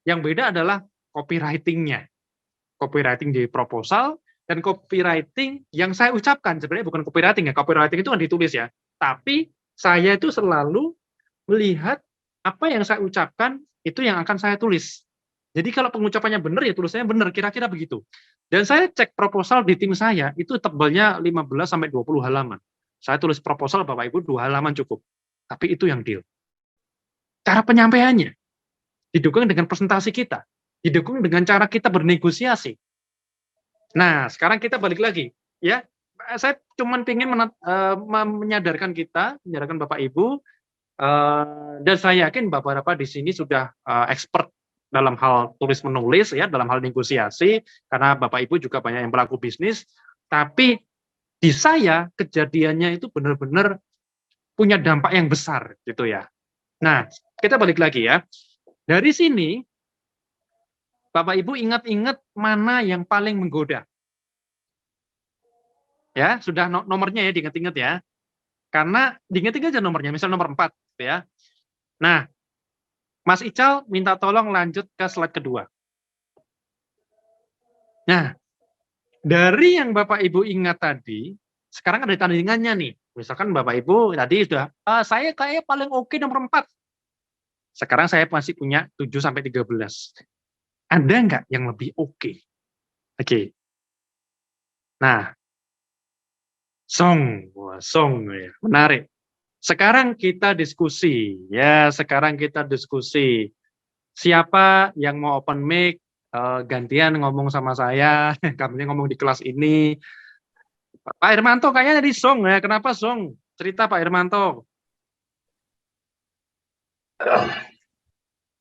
Yang beda adalah copywriting-nya. Copywriting di proposal, dan copywriting yang saya ucapkan, sebenarnya bukan copywriting ya, copywriting itu kan ditulis ya, tapi saya itu selalu melihat apa yang saya ucapkan, itu yang akan saya tulis. Jadi kalau pengucapannya benar, ya tulisannya benar, kira-kira begitu. Dan saya cek proposal di tim saya, itu tebalnya 15-20 halaman. Saya tulis proposal, Bapak Ibu, 2 halaman cukup. Tapi itu yang deal. Cara penyampaiannya, didukung dengan presentasi kita, didukung dengan cara kita bernegosiasi. Nah, sekarang kita balik lagi, ya. Saya cuma ingin menyadarkan Bapak Ibu, dan saya yakin beberapa di sini sudah expert dalam hal tulis menulis, ya, dalam hal negosiasi, karena Bapak Ibu juga banyak yang pelaku bisnis. Tapi di saya kejadiannya itu benar-benar punya dampak yang besar, gitu ya. Nah, kita balik lagi ya. Dari sini Bapak Ibu ingat-ingat mana yang paling menggoda. Ya, sudah nomornya ya diingat-ingat ya. Karena diingat-ingat aja nomornya, misal nomor 4 ya. Nah, Mas Ical minta tolong lanjut ke slide kedua. Nah, dari yang Bapak Ibu ingat tadi, sekarang ada tandingannya nih. Misalkan Bapak Ibu tadi sudah, saya kayak paling oke nomor 4. Sekarang saya masih punya 7 sampai 13. Ada nggak yang lebih oke? Oke. Nah, song. Wah, song ya. Menarik. Sekarang kita diskusi. Ya, sekarang kita diskusi. Siapa yang mau open mic, gantian ngomong sama saya, kami ngomong di kelas ini. Pak Hermanto kayaknya di song ya. Kenapa song? Cerita Pak Hermanto.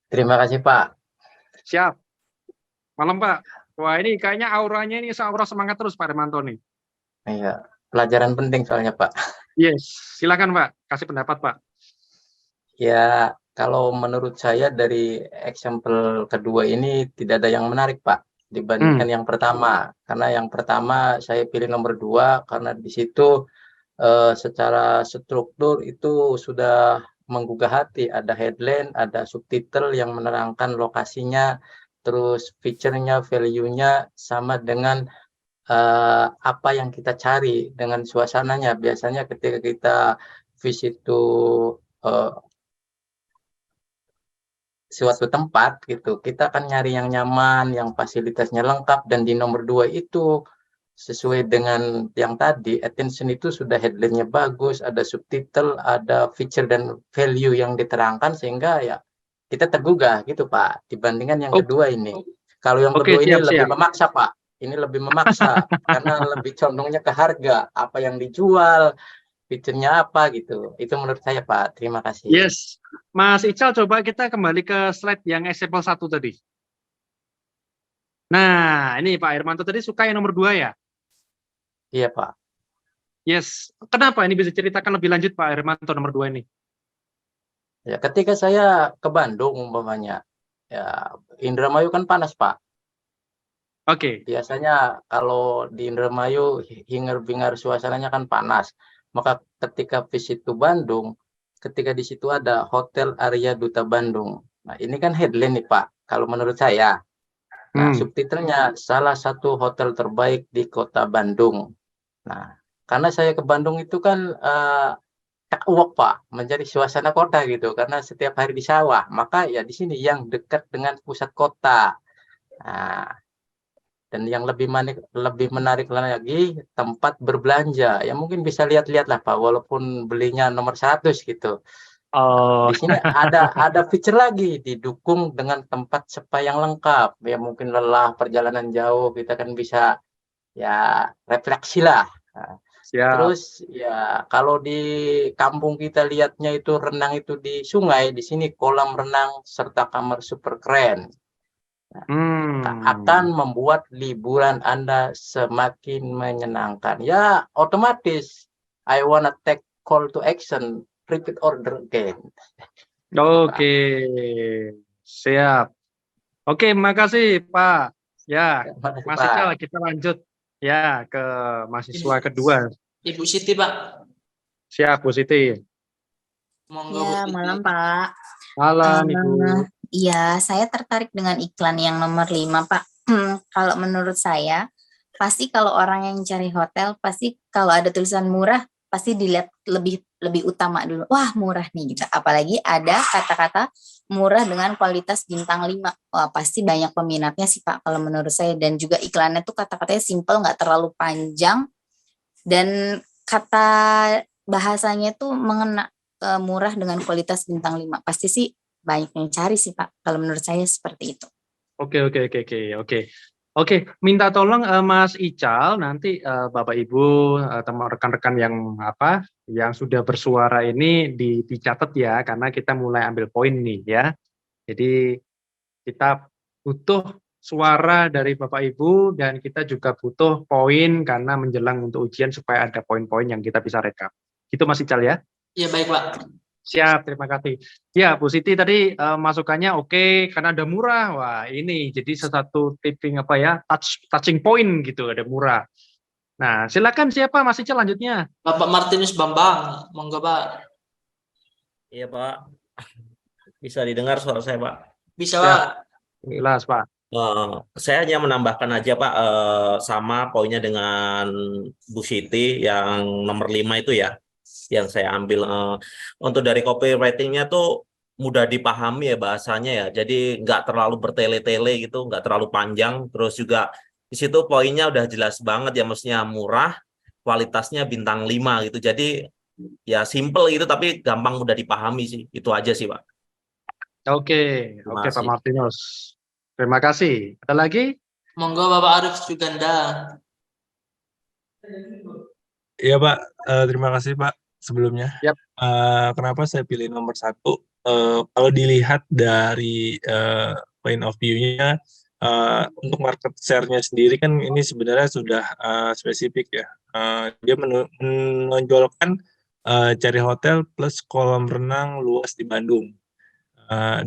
Terima kasih Pak. Siap. Malam Pak. Wah ini kayaknya auranya ini aura semangat terus Pak Hermanto nih. Iya, pelajaran penting soalnya Pak. Yes, silakan Pak. Kasih pendapat Pak. Ya, kalau menurut saya dari example kedua ini tidak ada yang menarik Pak dibandingkan yang pertama. Karena yang pertama saya pilih nomor 2 karena di situ secara struktur itu sudah menggugah hati. Ada headline, ada subtitle yang menerangkan lokasinya, terus feature-nya, value-nya sama dengan apa yang kita cari dengan suasananya. Biasanya ketika kita visit to suatu tempat gitu, kita akan nyari yang nyaman, yang fasilitasnya lengkap, dan di nomor 2 itu sesuai dengan yang tadi, attention itu sudah headline-nya bagus, ada subtitle, ada feature dan value yang diterangkan sehingga ya kita tergugah gitu Pak, dibandingkan yang kedua ini. Kalau yang kedua ini lebih memaksa Pak, ini lebih memaksa karena lebih condongnya ke harga, apa yang dijual, fiturnya apa gitu. Itu menurut saya Pak. Terima kasih. Yes. Mas Ical, coba kita kembali ke slide yang example 1 tadi. Nah, ini Pak Hermanto tadi suka yang nomor 2 ya? Iya Pak. Yes. Kenapa ini bisa ceritakan lebih lanjut Pak Hermanto nomor 2 ini? Ya, ketika saya ke Bandung umpamanya, ya Indramayu kan panas Pak. Oke. Biasanya kalau di Indramayu hingar-bingar suasananya kan panas. Maka ketika visit to Bandung, ketika di situ ada Hotel Arya Duta Bandung. Nah, ini kan headline nih Pak, kalau menurut saya. Nah, subtitlenya salah satu hotel terbaik di kota Bandung. Nah, karena saya ke Bandung itu kan uak Pak, mencari suasana kota gitu, karena setiap hari di sawah. Maka ya di sini yang dekat dengan pusat kota. Nah, dan yang lebih menarik lagi tempat berbelanja. Ya mungkin bisa lihat-lihat lah Pak, walaupun belinya nomor 100 gitu. Oh. Di sini ada feature lagi, didukung dengan tempat spa yang lengkap. Ya mungkin lelah perjalanan jauh, kita kan bisa ya refleksi lah. Nah, terus ya kalau di kampung kita lihatnya itu renang itu di sungai, di sini kolam renang serta kamar super keren. Akan membuat liburan Anda semakin menyenangkan. Ya otomatis I wanna take call to action, repeat order again. Oke, siap. Oke, makasih Pak. Ya, Mas Ical, kita lanjut ya ke mahasiswa kedua. Ibu Siti Pak. Siap, Bu Siti. Monggo, Ya, Bu Siti. malam Pak. Malam Ibu. Iya, saya tertarik dengan iklan yang nomor 5 Pak. Kalau menurut saya, pasti kalau orang yang cari hotel, pasti kalau ada tulisan murah, pasti dilihat lebih utama dulu. Wah, murah nih gitu. Apalagi ada kata-kata murah dengan kualitas bintang 5. Wah, pasti banyak peminatnya sih Pak kalau menurut saya. Dan juga iklannya tuh kata-katanya simple, nggak terlalu panjang. Dan kata bahasanya tuh mengena, murah dengan kualitas bintang 5. Pasti sih banyak yang cari sih Pak. Kalau menurut saya seperti itu. Oke, minta tolong Mas Ical nanti Bapak Ibu teman rekan-rekan yang sudah bersuara ini dicatat ya, karena kita mulai ambil poin nih ya. Jadi kita butuh suara dari Bapak Ibu dan kita juga butuh poin karena menjelang untuk ujian supaya ada poin-poin yang kita bisa rekap. Gitu Mas Ical ya? Iya baik Pak. Siap, terima kasih. Ya, Bu Siti tadi masukannya oke, karena ada murah. Wah, ini jadi satu tipping touching point gitu, ada murah. Nah, silakan siapa Mas Ical lanjutnya? Bapak Martinus Bambang, monggo Pak. Iya Pak, bisa didengar suara saya Pak? Bisa Pak. Jelas Pak. Saya hanya menambahkan aja Pak, sama poinnya dengan Bu Siti yang nomor 5 itu ya. yang saya ambil. Untuk dari copywritingnya tuh mudah dipahami ya bahasanya ya. Jadi nggak terlalu bertele-tele gitu, nggak terlalu panjang. Terus juga di situ poinnya udah jelas banget ya, maksudnya murah, kualitasnya bintang 5 gitu. Jadi ya simple gitu tapi gampang mudah dipahami sih. Itu aja sih, Pak. Oke, Terima oke Pak kasih. Martinus. Terima kasih. Ada lagi? Monggo Bapak Arif Suganda. Iya Pak, terima kasih Pak sebelumnya. Yap. Kenapa saya pilih nomor 1? Kalau dilihat dari point of view-nya, untuk market share-nya sendiri kan ini sebenarnya sudah spesifik ya. Dia menonjolkan cari hotel plus kolam renang luas di Bandung.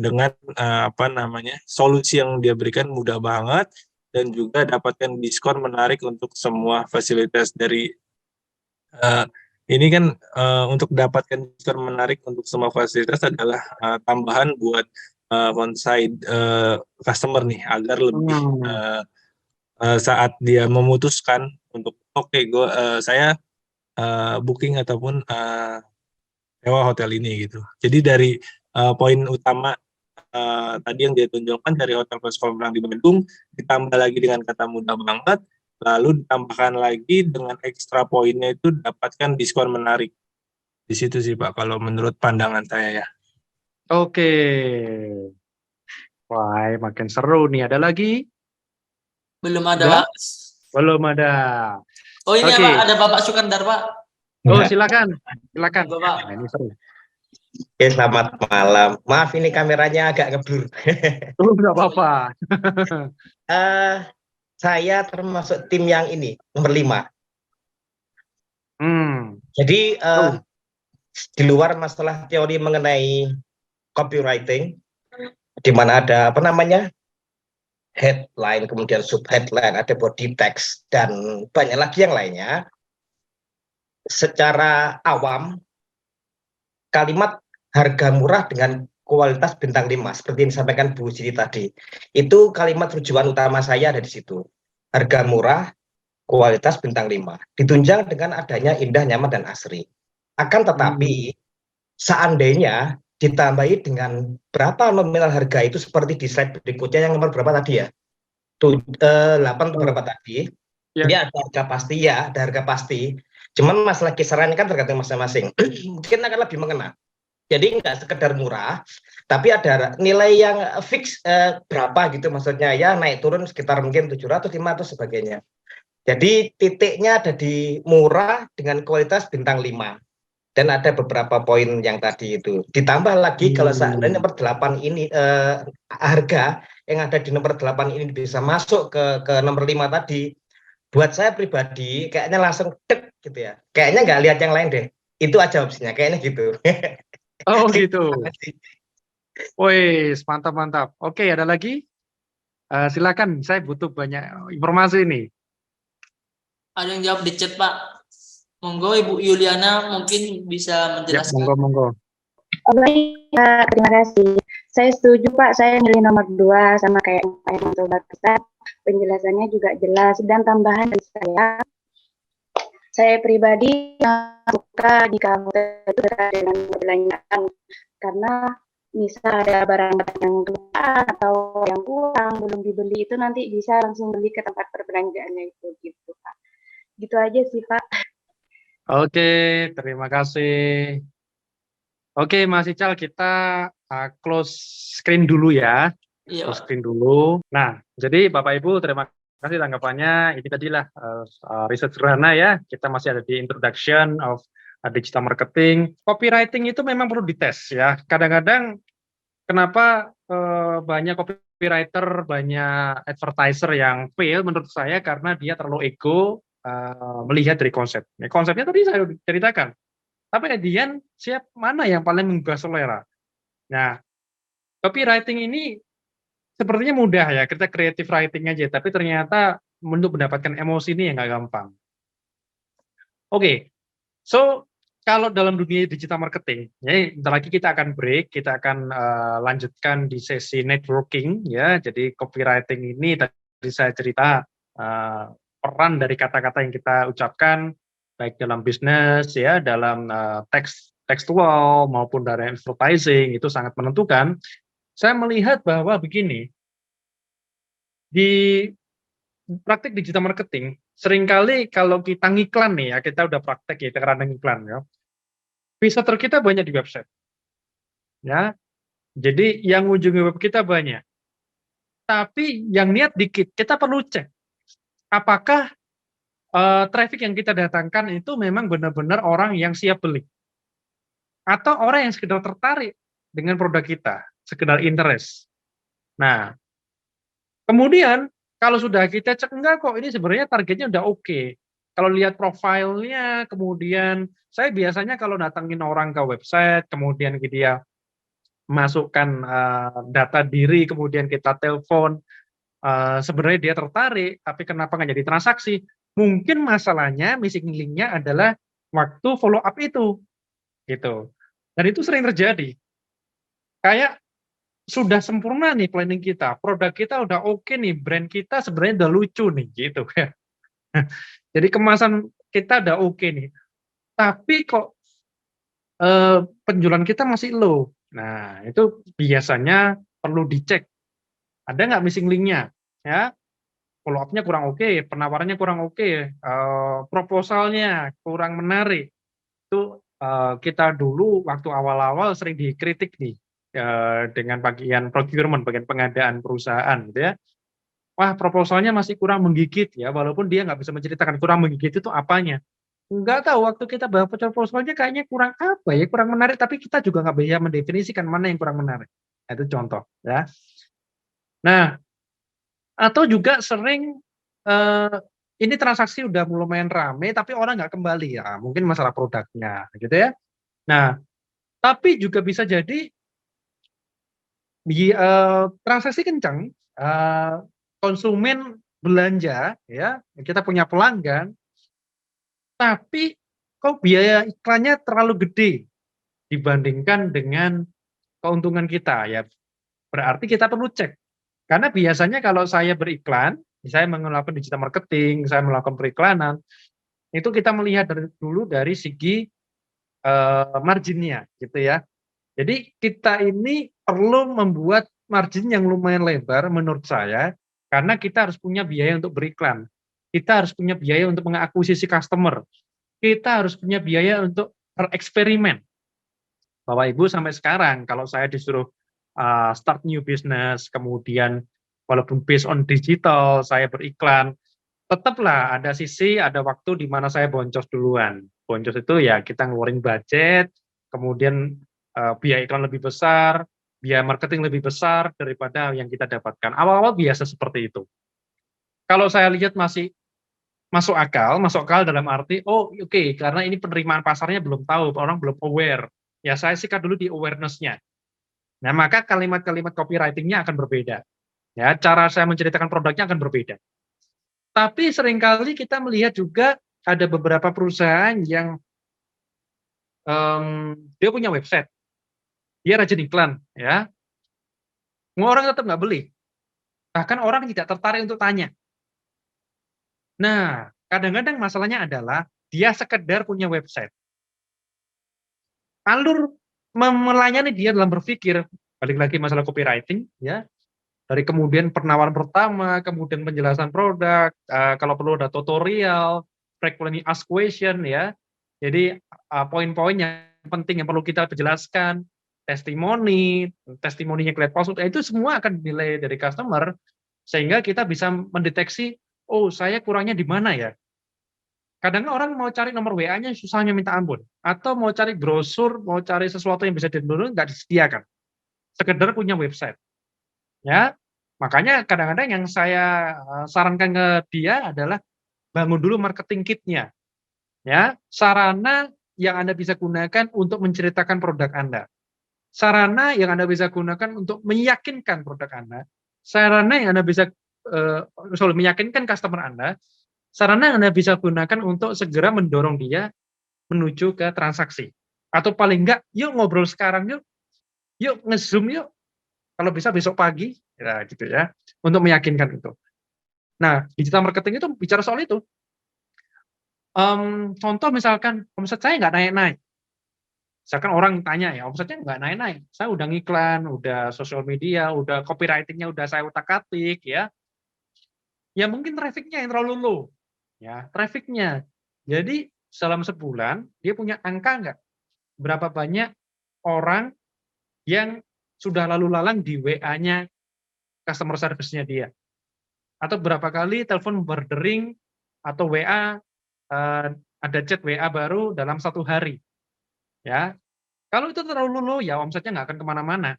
Dengan apa namanya, solusi yang dia berikan mudah banget dan juga dapatkan diskon menarik untuk semua fasilitas dari ini kan untuk dapatkan diskon menarik untuk semua fasilitas adalah tambahan buat onsite customer nih agar lebih saat dia memutuskan untuk saya booking ataupun sewa hotel ini gitu. Jadi dari poin utama tadi yang dia tunjukkan dari hotel plus kolam renang di Bandung ditambah lagi dengan kata mudah banget, lalu ditambahkan lagi dengan ekstra poinnya itu dapatkan diskon menarik. Di situ sih Pak kalau menurut pandangan saya ya. Oke. Wah, makin seru nih. Ada lagi? Belum ada, Enggak? Pak. Belum ada. Oh ini Oke. Pak, ada Bapak Sukandar, Pak. Oh, silakan. Silakan. Bapak. Nah, ini seru. Oke, selamat malam. Maaf ini kameranya agak ngeblur. Oh, enggak apa-apa. Saya termasuk tim yang ini, nomor 5. Jadi di luar masalah teori mengenai copywriting, di mana ada apa namanya headline, kemudian subheadline, ada body text, dan banyak lagi yang lainnya. Secara awam, kalimat harga murah dengan kualitas bintang 5, seperti yang disampaikan Bu Siti tadi, itu kalimat tujuan utama saya ada di situ. Harga murah, kualitas bintang 5, ditunjang dengan adanya indah, nyaman, dan asri. Akan tetapi, seandainya ditambahi dengan berapa nominal harga itu seperti di slide berikutnya yang nomor berapa tadi ya? 8 atau berapa tadi? Ya. Ini ada harga pasti ya, ada harga pasti. Cuman masalah kisarannya kan tergantung masing-masing. Mungkin akan lebih mengena. Jadi nggak sekedar murah, tapi ada nilai yang fix berapa gitu maksudnya ya, naik turun sekitar mungkin 700, 500 atau sebagainya. Jadi titiknya ada di murah dengan kualitas bintang 5. Dan ada beberapa poin yang tadi itu. Ditambah lagi kalau seandainya nomor 8 ini harga yang ada di nomor 8 ini bisa masuk ke nomor 5 tadi, buat saya pribadi kayaknya langsung dek gitu ya. Kayaknya nggak lihat yang lain deh. Itu aja opsinya, kayaknya gitu. Oh gitu. Wih, mantap. Oke, ada lagi? Silakan, saya butuh banyak informasi nih. Ada yang jawab di chat, Pak. Monggo Ibu Yuliana mungkin bisa Ya, menjelaskan. monggo. Oh, baik, Pak. Terima kasih. Saya setuju, Pak. Saya milih nomor 2 sama kayak Pak yang coba kita. Penjelasannya juga jelas. Dan tambahan dari saya pribadi suka jika hotel itu dekat dengan perbelanjaan. Karena misal ada barang-barang yang keluar atau yang kurang belum dibeli itu nanti bisa langsung beli ke tempat perbelanjaannya itu gitu, Pak. Gitu aja sih, Pak. Oke, terima kasih. Oke, Mas Ical, kita close screen dulu ya. Iya, Close Pak. screen dulu. Nah, jadi Bapak Ibu, terima kasih tanggapannya. Ini tadilah riset sederhana ya. Kita masih ada di introduction of digital marketing. Copywriting itu memang perlu dites ya. Kadang-kadang kenapa banyak copywriter, banyak advertiser yang fail menurut saya karena dia terlalu ego melihat dari konsep. Nah, konsepnya tadi saya ceritakan. Tapi kemudian mana yang paling menggugah selera? Nah, copywriting ini sepertinya mudah ya, kita creative writing aja, tapi ternyata untuk mendapatkan emosi ini yang nggak gampang. Oke, so kalau dalam dunia digital marketing, ya, bentar lagi kita akan break, kita akan lanjutkan di sesi networking, ya. Jadi copywriting ini tadi saya cerita peran dari kata-kata yang kita ucapkan, baik dalam bisnis ya, dalam tekstual maupun dari advertising itu sangat menentukan. Saya melihat bahwa begini, di praktik digital marketing seringkali kalau kita ngiklan nih ya, kita udah praktek ya, kita karena ngiklan ya, visitor kita banyak di website ya. Jadi yang kunjungi web kita banyak. Tapi yang niat dikit, kita perlu cek apakah traffic yang kita datangkan itu memang benar-benar orang yang siap beli atau orang yang sekedar tertarik dengan produk kita, sekedar interest. Nah, kemudian kalau sudah kita cek enggak kok ini sebenarnya targetnya udah oke. Kalau lihat profilnya, kemudian saya biasanya kalau datangin orang ke website, kemudian dia masukkan data diri, kemudian kita telepon, sebenarnya dia tertarik, tapi kenapa nggak jadi transaksi? Mungkin masalahnya missing link-nya adalah waktu follow up itu, gitu. Dan itu sering terjadi. Kayak sudah sempurna nih planning kita, produk kita udah oke nih, brand kita sebenarnya udah lucu nih, gitu ya. Jadi kemasan kita udah oke nih, tapi kok penjualan kita masih low. Nah, itu biasanya perlu dicek. Ada nggak missing link-nya? Ya, follow up-nya kurang oke, penawarannya kurang oke, proposalnya kurang menarik. Itu kita dulu waktu awal-awal sering dikritik nih dengan bagian procurement, bagian pengadaan perusahaan gitu ya. Wah, proposalnya masih kurang menggigit ya, walaupun dia nggak bisa menceritakan kurang menggigit itu apanya. Nggak tahu waktu kita bahas proposalnya kayaknya kurang apa ya, kurang menarik, tapi kita juga nggak bisa mendefinisikan mana yang kurang menarik. Nah, itu contoh ya. Nah, atau juga sering ini transaksi udah lumayan rame, tapi orang nggak kembali ya, mungkin masalah produknya, gitu ya. Nah, tapi juga bisa jadi transaksi kencang, konsumen belanja, ya, kita punya pelanggan, tapi kok biaya iklannya terlalu gede dibandingkan dengan keuntungan kita, ya. Berarti kita perlu cek. Karena biasanya kalau saya beriklan, saya melakukan digital marketing, saya melakukan periklanan, itu kita melihat dulu dari segi marginnya, gitu ya. Jadi kita ini perlu membuat margin yang lumayan lebar menurut saya, karena kita harus punya biaya untuk beriklan, kita harus punya biaya untuk mengakuisisi customer, kita harus punya biaya untuk bereksperimen. Bapak Ibu sampai sekarang kalau saya disuruh start new business, kemudian walaupun based on digital, saya beriklan, tetaplah ada sisi, ada waktu di mana saya boncos duluan. Boncos itu ya kita ngeluarin budget, kemudian biaya iklan lebih besar, biaya marketing lebih besar daripada yang kita dapatkan. Awal-awal biasa seperti itu. Kalau saya lihat masih masuk akal dalam arti, oh oke, karena ini penerimaan pasarnya belum tahu, orang belum aware. Ya saya sikat dulu di awareness-nya. Nah, maka kalimat-kalimat copywriting-nya akan berbeda. Ya, cara saya menceritakan produknya akan berbeda. Tapi seringkali kita melihat juga ada beberapa perusahaan yang dia punya website, dia rajin iklan, ya. Orang tetap nggak beli. Bahkan orang tidak tertarik untuk tanya. Nah, kadang-kadang masalahnya adalah dia sekedar punya website. Alur melayani dia dalam berpikir, balik lagi masalah copywriting, ya. Dari kemudian penawaran pertama, kemudian penjelasan produk, kalau perlu ada tutorial, frequently asked question, ya. Jadi poin-poin yang penting yang perlu kita jelaskan, testimoninya kelihatan palsu, itu semua akan dinilai dari customer, sehingga kita bisa mendeteksi, oh saya kurangnya di mana ya. Kadang orang mau cari nomor WA-nya susahnya minta ampun, atau mau cari brosur, mau cari sesuatu yang bisa di-download nggak disediakan, sekedar punya website, ya. Makanya kadang-kadang yang saya sarankan ke dia adalah bangun dulu marketing kit-nya, ya, sarana yang Anda bisa gunakan untuk menceritakan produk Anda, sarana yang Anda bisa gunakan untuk meyakinkan produk Anda, sarana yang Anda bisa meyakinkan customer Anda, sarana yang Anda bisa gunakan untuk segera mendorong dia menuju ke transaksi. Atau paling enggak, yuk ngobrol sekarang yuk nge-zoom yuk, kalau bisa besok pagi, ya gitu ya, untuk meyakinkan itu. Nah, digital marketing itu bicara soal itu. Contoh misalkan omset saya nggak naik-naik. Misalkan orang tanya ya, omsetnya nggak naik-naik. Saya udah ngiklan, udah sosial media, udah copywriting-nya udah saya utak-atik ya. Ya mungkin traffic-nya yang terlalu low. Ya, traffic-nya. Jadi selama sebulan dia punya angka nggak? Berapa banyak orang yang sudah lalu lalang di WA-nya customer service-nya dia? Atau berapa kali telepon berdering atau WA, ada chat WA baru dalam 1 hari, ya. Kalau itu terlalu low, ya omsetnya nggak akan kemana-mana,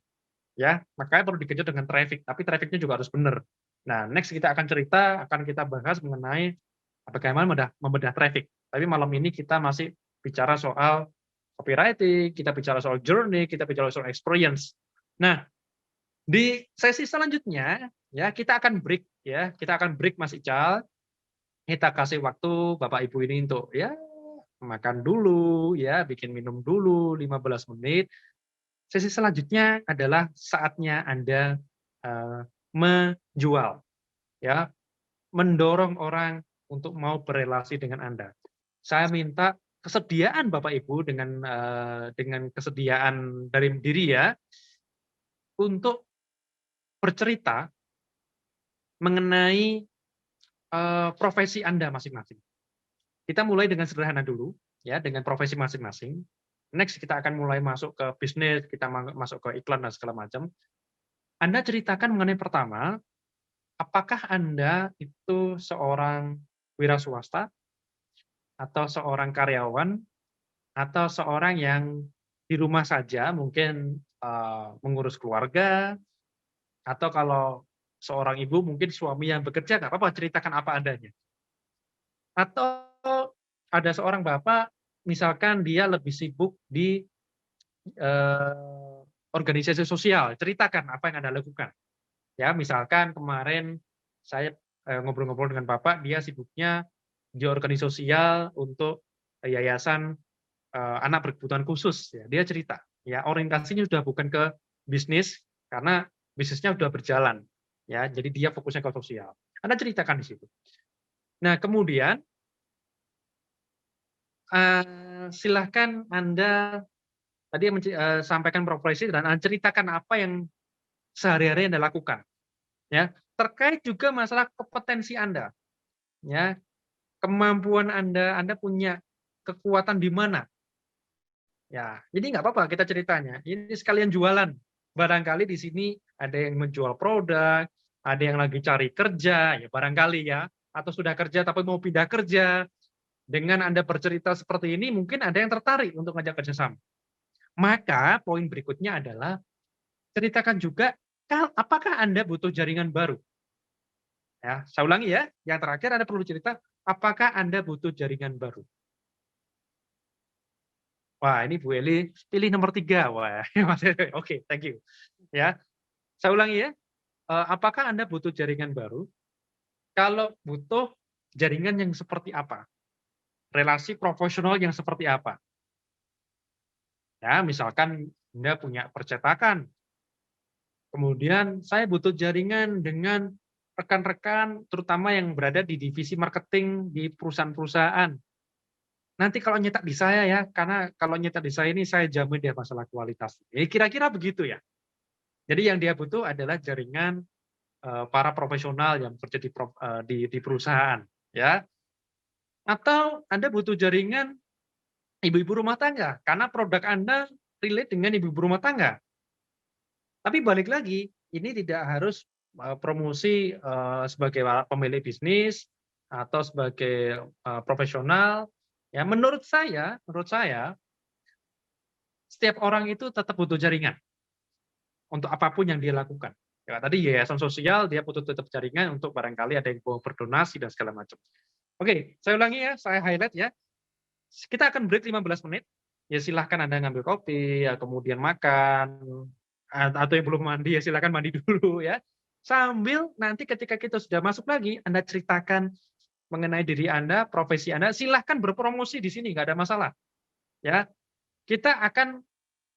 ya. Makanya perlu dikejar dengan traffic, tapi traffic-nya juga harus benar. Nah, next kita akan kita bahas mengenai bagaimana membedah traffic. Tapi malam ini kita masih bicara soal copywriting, kita bicara soal journey, kita bicara soal experience. Nah, di sesi selanjutnya, ya kita akan break, ya. Kita akan break Mas Ical. Kita kasih waktu Bapak Ibu ini untuk ya makan dulu, ya, bikin minum dulu 15 menit. Sesi selanjutnya adalah saatnya Anda menjual, ya, mendorong orang untuk mau berelasi dengan Anda. Saya minta kesediaan Bapak Ibu dengan kesediaan dari diri ya untuk bercerita mengenai profesi Anda masing-masing. Kita mulai dengan sederhana dulu, ya, dengan profesi masing-masing. Next kita akan mulai masuk ke bisnis, kita masuk ke iklan dan segala macam. Anda ceritakan mengenai pertama, apakah Anda itu seorang wira swasta, atau seorang karyawan, atau seorang yang di rumah saja, mungkin mengurus keluarga, atau kalau seorang ibu mungkin suami yang bekerja, nggak apa-apa, ceritakan apa adanya. Atau ada seorang bapak, misalkan dia lebih sibuk di organisasi sosial, ceritakan apa yang Anda lakukan. Ya, misalkan kemarin saya ngobrol-ngobrol dengan bapak, dia sibuknya di organisasi sosial untuk yayasan anak berkebutuhan khusus. Ya, dia cerita, ya orientasinya sudah bukan ke bisnis karena bisnisnya sudah berjalan. Ya, jadi dia fokusnya ke sosial. Anda ceritakan di situ. Nah, kemudian silahkan Anda tadi sampaikan profesi dan Anda ceritakan apa yang sehari-hari Anda lakukan. Ya, terkait juga masalah kompetensi Anda. Ya, kemampuan Anda punya kekuatan di mana? Ya, jadi nggak apa-apa kita ceritanya. Ini sekalian jualan. Barangkali di sini ada yang menjual produk, ada yang lagi cari kerja, ya barangkali ya, atau sudah kerja tapi mau pindah kerja. Dengan Anda bercerita seperti ini, mungkin ada yang tertarik untuk ngajak kerjasama. Maka poin berikutnya adalah ceritakan juga apakah Anda butuh jaringan baru. Ya, saya ulangi ya, yang terakhir Anda perlu cerita apakah Anda butuh jaringan baru. Wah, ini Bu Eli pilih nomor 3. Wah, oke, thank you. Ya, saya ulangi ya. Apakah Anda butuh jaringan baru? Kalau butuh, jaringan yang seperti apa? Relasi profesional yang seperti apa? Ya, misalkan Anda punya percetakan. Kemudian saya butuh jaringan dengan rekan-rekan, terutama yang berada di divisi marketing di perusahaan-perusahaan. Nanti kalau nyetak di saya ya, karena kalau nyetak di saya ini saya jamin dia masalah kualitas. Kira-kira begitu ya. Jadi yang dia butuh adalah jaringan para profesional yang bekerja di perusahaan, ya. Atau Anda butuh jaringan ibu-ibu rumah tangga, karena produk Anda relate dengan ibu-ibu rumah tangga. Tapi balik lagi, ini tidak harus promosi sebagai pemilik bisnis atau sebagai profesional. Ya, menurut saya, setiap orang itu tetap butuh jaringan untuk apapun yang dia lakukan. Ya, tadi yayasan sosial dia butuh tetap jaringan untuk barangkali ada yang mau berdonasi dan segala macam. Oke, saya ulangi ya, saya highlight ya. Kita akan break 15 menit. Ya silahkan Anda ngambil kopi, ya, kemudian makan, atau yang belum mandi ya silahkan mandi dulu ya. Sambil nanti ketika kita sudah masuk lagi, Anda ceritakan mengenai diri Anda, profesi Anda, silahkan berpromosi di sini, nggak ada masalah. Ya, kita akan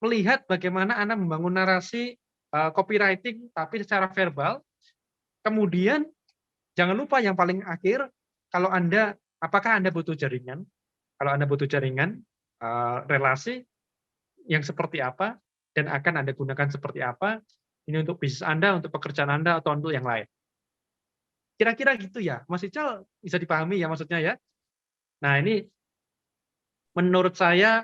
melihat bagaimana Anda membangun narasi copywriting, tapi secara verbal. Kemudian, jangan lupa yang paling akhir, kalau Anda apakah Anda butuh jaringan? Kalau Anda butuh jaringan, relasi yang seperti apa, dan akan Anda gunakan seperti apa, ini untuk bisnis Anda, untuk pekerjaan Anda, atau untuk yang lain. Kira-kira gitu ya, Mas Ical bisa dipahami ya maksudnya ya? Nah ini menurut saya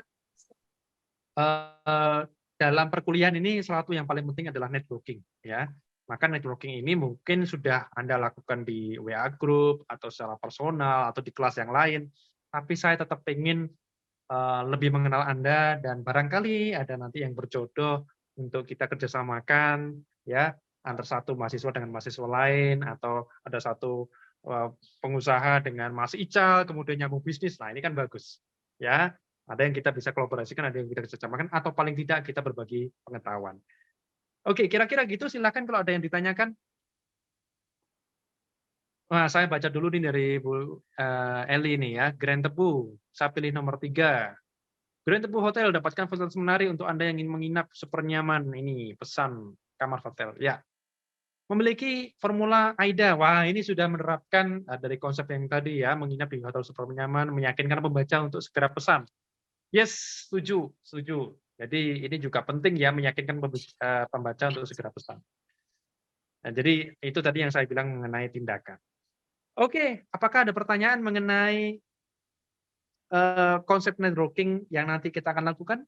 dalam perkuliahan ini satu yang paling penting adalah networking ya. Maka networking ini mungkin sudah Anda lakukan di WA group atau secara personal atau di kelas yang lain, tapi saya tetap ingin lebih mengenal Anda dan barangkali ada nanti yang berjodoh untuk kita kerjasamakan ya antar satu mahasiswa dengan mahasiswa lain atau ada satu pengusaha dengan Mas Ical kemudian nyambung bisnis. Nah, ini kan bagus. Ya, ada yang kita bisa kolaborasikan, ada yang kita kerjasamakan atau paling tidak kita berbagi pengetahuan. Oke, kira-kira gitu silakan kalau ada yang ditanyakan. Wah, saya baca dulu nih dari Bu Eli nih ya. Grand Tebu, saya pilih nomor 3. Grand Tebu Hotel, dapatkan fasilitas menarik untuk Anda yang ingin menginap super nyaman. Ini pesan kamar hotel. Ya. Memiliki formula AIDA. Wah, ini sudah menerapkan dari konsep yang tadi ya, menginap di hotel super nyaman, meyakinkan pembaca untuk segera pesan. Yes, setuju, setuju. Jadi ini juga penting ya, meyakinkan pembaca untuk segera pesan. Nah, jadi itu tadi yang saya bilang mengenai tindakan. Oke, apakah ada pertanyaan mengenai konsep networking yang nanti kita akan lakukan?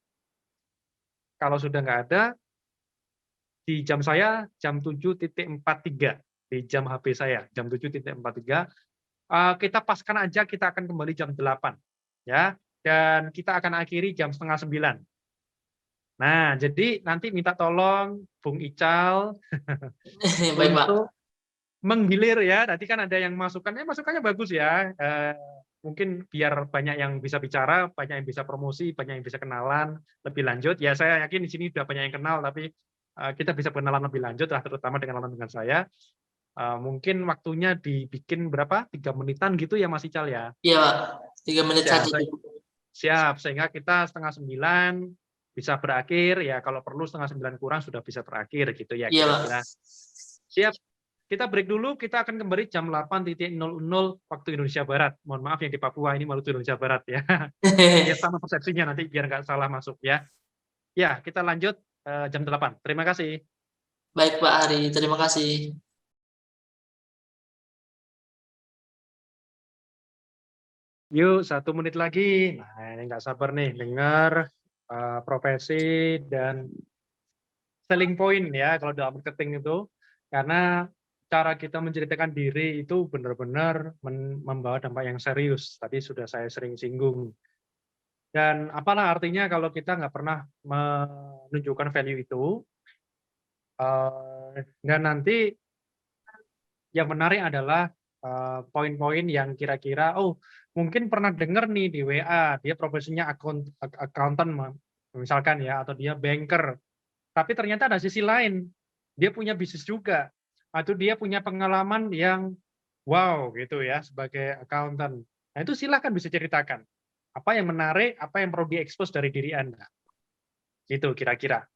Kalau sudah nggak ada, di jam saya jam 7.43, di jam HP saya jam 7.43, kita paskan aja, kita akan kembali jam 8, ya, dan kita akan akhiri jam 8:30. Nah, jadi nanti minta tolong Bung Ical Baik, Pak. untuk menggilir ya. Tadi kan ada yang masukannya bagus ya. Mungkin biar banyak yang bisa bicara, banyak yang bisa promosi, banyak yang bisa kenalan lebih lanjut. Ya saya yakin di sini sudah banyak yang kenal, tapi kita bisa kenalan lebih lanjut lah, terutama dengan saya. Mungkin waktunya dibikin berapa? 3 menitan gitu ya Mas Ical ya? Iya, Pak. 3 menit saja. Siap, sehingga kita 8:30 bisa berakhir, ya kalau perlu 8:30 kurang sudah bisa berakhir gitu ya. Iya, Pak. Kira-kira. Siap, kita break dulu, kita akan kembali jam 8.00 waktu Indonesia Barat. Mohon maaf yang di Papua, ini waktu Indonesia Barat ya. Biar sama persepsinya nanti, biar nggak salah masuk ya. Ya, kita lanjut jam 8. Terima kasih. Baik Pak Hari, terima kasih. Yuk, 1 menit lagi. Nah, ini nggak sabar nih dengar profesi dan selling point ya kalau dalam marketing itu, karena cara kita menceritakan diri itu benar-benar membawa dampak yang serius. Tadi sudah saya sering singgung. Dan apalah artinya kalau kita nggak pernah menunjukkan value itu, dan nanti yang menarik adalah poin-poin yang kira-kira, oh mungkin pernah dengar nih di WA, dia profesinya accountant misalkan ya, atau dia banker. Tapi ternyata ada sisi lain, dia punya bisnis juga, atau dia punya pengalaman yang wow gitu ya sebagai accountant. Nah itu silakan bisa ceritakan. Apa yang menarik, apa yang perlu diekspos dari diri Anda. Gitu kira-kira.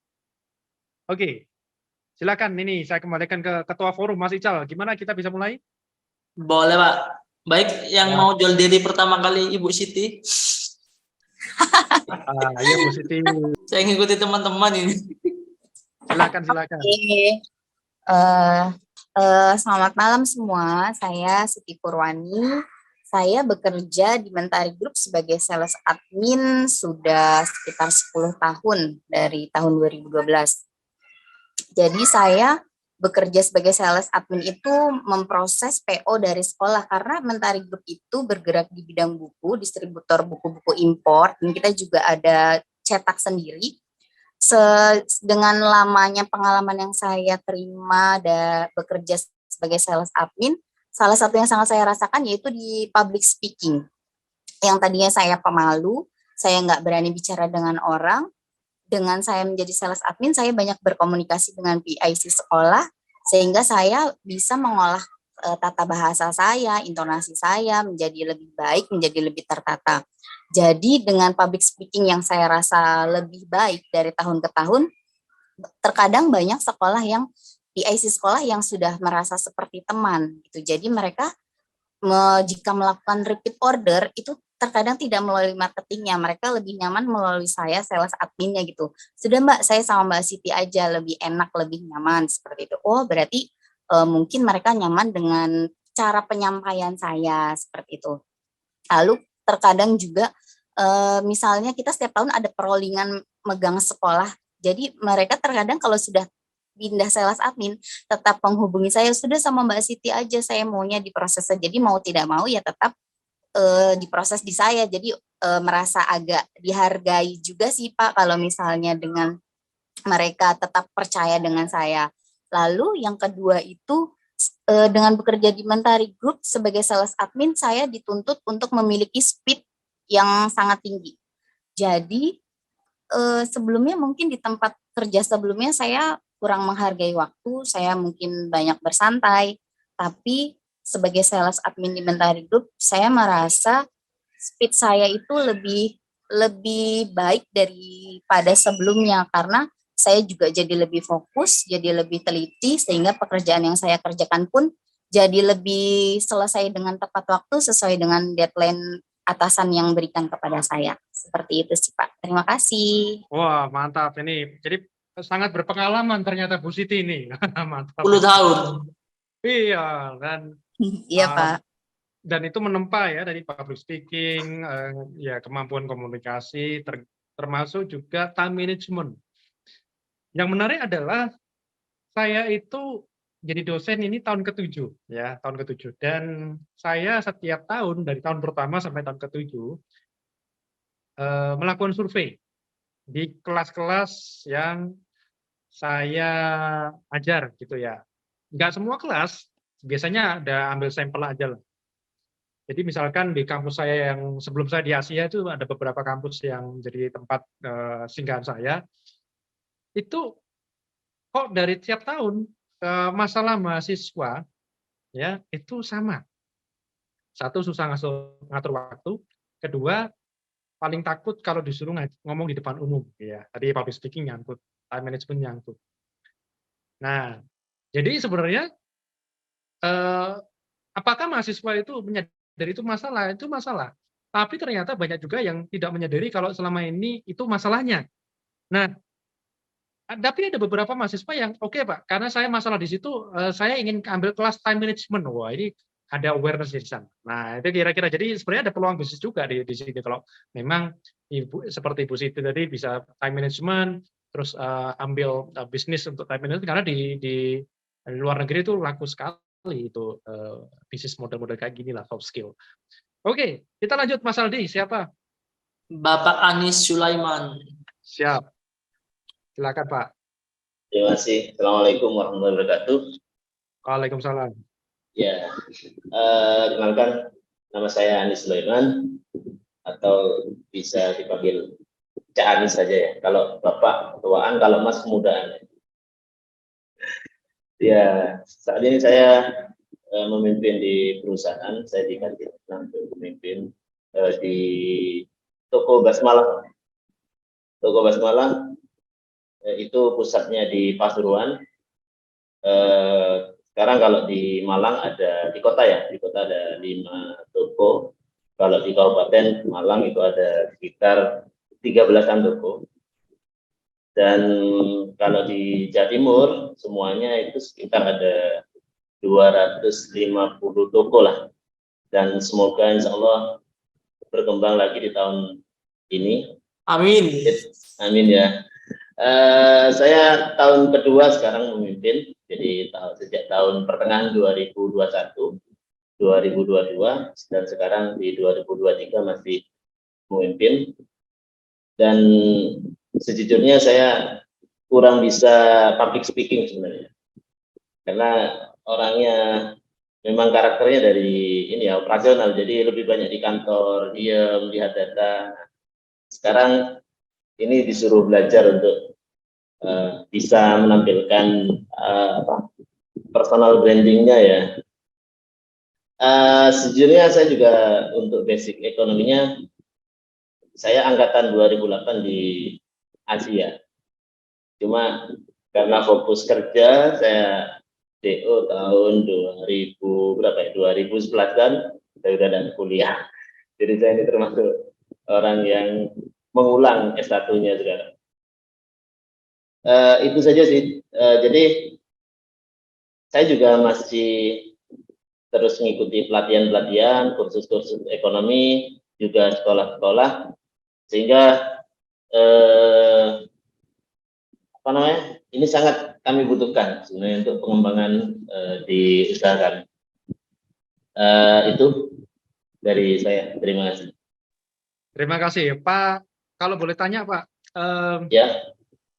Oke, silakan ini saya kembalikan ke Ketua Forum, Mas Ical. Gimana kita bisa mulai? Boleh Pak. Baik, yang mau jual diri pertama kali Ibu Siti. Iya Bu Siti. Saya ngikuti teman-teman ini. Silakan. Oke. Selamat malam semua. Saya Siti Purwani. Saya bekerja di Mentari Group sebagai sales admin sudah sekitar 10 tahun dari tahun 2012. Jadi saya bekerja sebagai sales admin itu memproses PO dari sekolah, karena Mentari Group itu bergerak di bidang buku, distributor buku-buku impor, dan kita juga ada cetak sendiri. Dengan lamanya pengalaman yang saya terima dan bekerja sebagai sales admin, salah satu yang sangat saya rasakan yaitu di public speaking. Yang tadinya saya pemalu, saya nggak berani bicara dengan orang. Dengan saya menjadi sales admin, saya banyak berkomunikasi dengan PIC sekolah, sehingga saya bisa mengolah tata bahasa saya, intonasi saya menjadi lebih baik, menjadi lebih tertata. Jadi dengan public speaking yang saya rasa lebih baik dari tahun ke tahun, terkadang banyak sekolah yang PIC sekolah yang sudah merasa seperti teman gitu. Jadi mereka jika melakukan repeat order itu terkadang tidak melalui marketingnya, mereka lebih nyaman melalui saya sales adminnya gitu. Sudah Mbak, saya sama Mbak Siti aja lebih enak, lebih nyaman seperti itu. Oh berarti mungkin mereka nyaman dengan cara penyampaian saya seperti itu. Lalu terkadang juga misalnya kita setiap tahun ada perollingan megang sekolah. Jadi mereka terkadang kalau sudah pindah sales admin tetap menghubungi saya, sudah sama Mbak Siti aja saya maunya diproses. Jadi mau tidak mau ya tetap diproses di saya. Jadi merasa agak dihargai juga sih Pak kalau misalnya dengan mereka tetap percaya dengan saya. Lalu yang kedua itu dengan bekerja di Mentari Group sebagai sales admin, saya dituntut untuk memiliki speed yang sangat tinggi. Jadi sebelumnya mungkin di tempat kerja sebelumnya saya kurang menghargai waktu, saya mungkin banyak bersantai, tapi sebagai sales admin di Mentari Group, saya merasa speed saya itu lebih baik daripada sebelumnya karena saya juga jadi lebih fokus, jadi lebih teliti sehingga pekerjaan yang saya kerjakan pun jadi lebih selesai dengan tepat waktu sesuai dengan deadline atasan yang berikan kepada saya. Seperti itu sih Pak. Terima kasih. Wah, mantap ini. Jadi sangat berpengalaman ternyata Bu Siti ini. Mantap. 10 tahun. Iya, dan Iya Pak. dan itu menempa ya dari public speaking, ya kemampuan komunikasi, termasuk juga time management. Yang menarik adalah saya itu jadi dosen ini tahun ke-7 ya, tahun ke-7 dan saya setiap tahun dari tahun pertama sampai tahun ke-7 melakukan survei di kelas-kelas yang saya ajar gitu ya. Nggak semua kelas, biasanya ada ambil sampel aja lah. Jadi misalkan di kampus saya yang sebelum saya di Asia itu ada beberapa kampus yang jadi tempat singgahan saya. Itu kok dari tiap tahun masalah mahasiswa ya itu sama. Satu susah ngatur waktu, kedua paling takut kalau disuruh ngomong di depan umum ya. Tadi public speaking nyangkut, time management nyangkut. Nah, jadi sebenarnya apakah mahasiswa itu menyadari itu masalah? Itu masalah. Tapi ternyata banyak juga yang tidak menyadari kalau selama ini itu masalahnya. Nah, tapi ada beberapa mahasiswa yang oke Pak, karena saya masalah di situ, saya ingin ambil kelas time management. Wah ini ada awareness di sana. Nah itu kira-kira jadi sebenarnya ada peluang bisnis juga di sini kalau memang Ibu seperti Ibu Siti tadi bisa time management, terus ambil bisnis untuk time management karena di luar negeri itu laku sekali itu bisnis model-model kayak gini lah, soft skill. Oke, kita lanjut Mas Aldi, siapa? Bapak Anis Sulaiman. Siap. Silakan Pak. Terima kasih. Assalamualaikum warahmatullahi wabarakatuh. Waalaikumsalam. Ya, kenalkan nama saya Anis Sulaiman atau bisa dipanggil Cak Anis saja ya. Kalau Bapak ketuaan, kalau Mas kemudaan. Ya, saat ini saya memimpin di perusahaan. Saya diganti untuk memimpin di toko Basmalah. Toko Basmalah itu pusatnya di Pasuruan. Sekarang kalau di Malang ada di kota ya, di kota ada 5 toko. Kalau di Kabupaten Malang itu ada sekitar 13-an toko. Dan kalau di Jawa Timur semuanya itu sekitar ada 250 toko lah. Dan semoga insya Allah berkembang lagi di tahun ini. Amin. Amin ya. Saya tahun kedua sekarang memimpin, jadi sejak tahun pertengahan 2021, 2022, dan sekarang di 2023 masih memimpin. Dan sejujurnya saya kurang bisa public speaking sebenarnya, karena orangnya memang karakternya dari ini ya operasional, jadi lebih banyak di kantor, diam, lihat data. Sekarang ini disuruh belajar untuk bisa menampilkan personal brandingnya ya. Sejujurnya saya juga untuk basic ekonominya, saya angkatan 2008 di Asia. Cuma karena fokus kerja, saya DO tahun 2000 berapa ya? 2011 kan saya udah ada kuliah. Jadi saya ini termasuk orang yang mengulang S1-nya sekarang. Itu saja sih. Jadi saya juga masih terus mengikuti pelatihan-pelatihan, kursus-kursus ekonomi, juga sekolah-sekolah, sehingga apa namanya, ini sangat kami butuhkan sebenarnya untuk pengembangan di usaha kami. Itu dari saya. Terima kasih. Terima kasih Pak. Kalau boleh tanya Pak, Ya.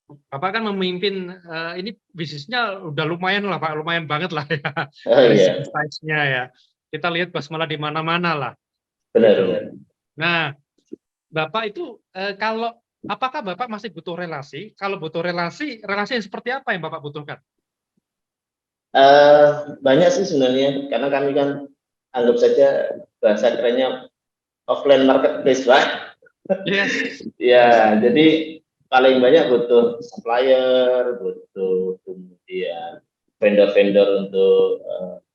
Bapak kan memimpin ini bisnisnya udah lumayan lah Pak, lumayan banget lah ya Oh, dari iya. segi size-nya ya. Kita lihat basmalah di mana-mana lah. Benar, Gitu. benar. Nah, Bapak itu kalau apakah Bapak masih butuh relasi? Kalau butuh relasi yang seperti apa yang Bapak butuhkan? Banyak sih sebenarnya, karena kami kan anggap saja bahasa kerennya offline marketplace, Pak. Yes. Ya, jadi paling banyak butuh supplier, butuh kemudian vendor-vendor untuk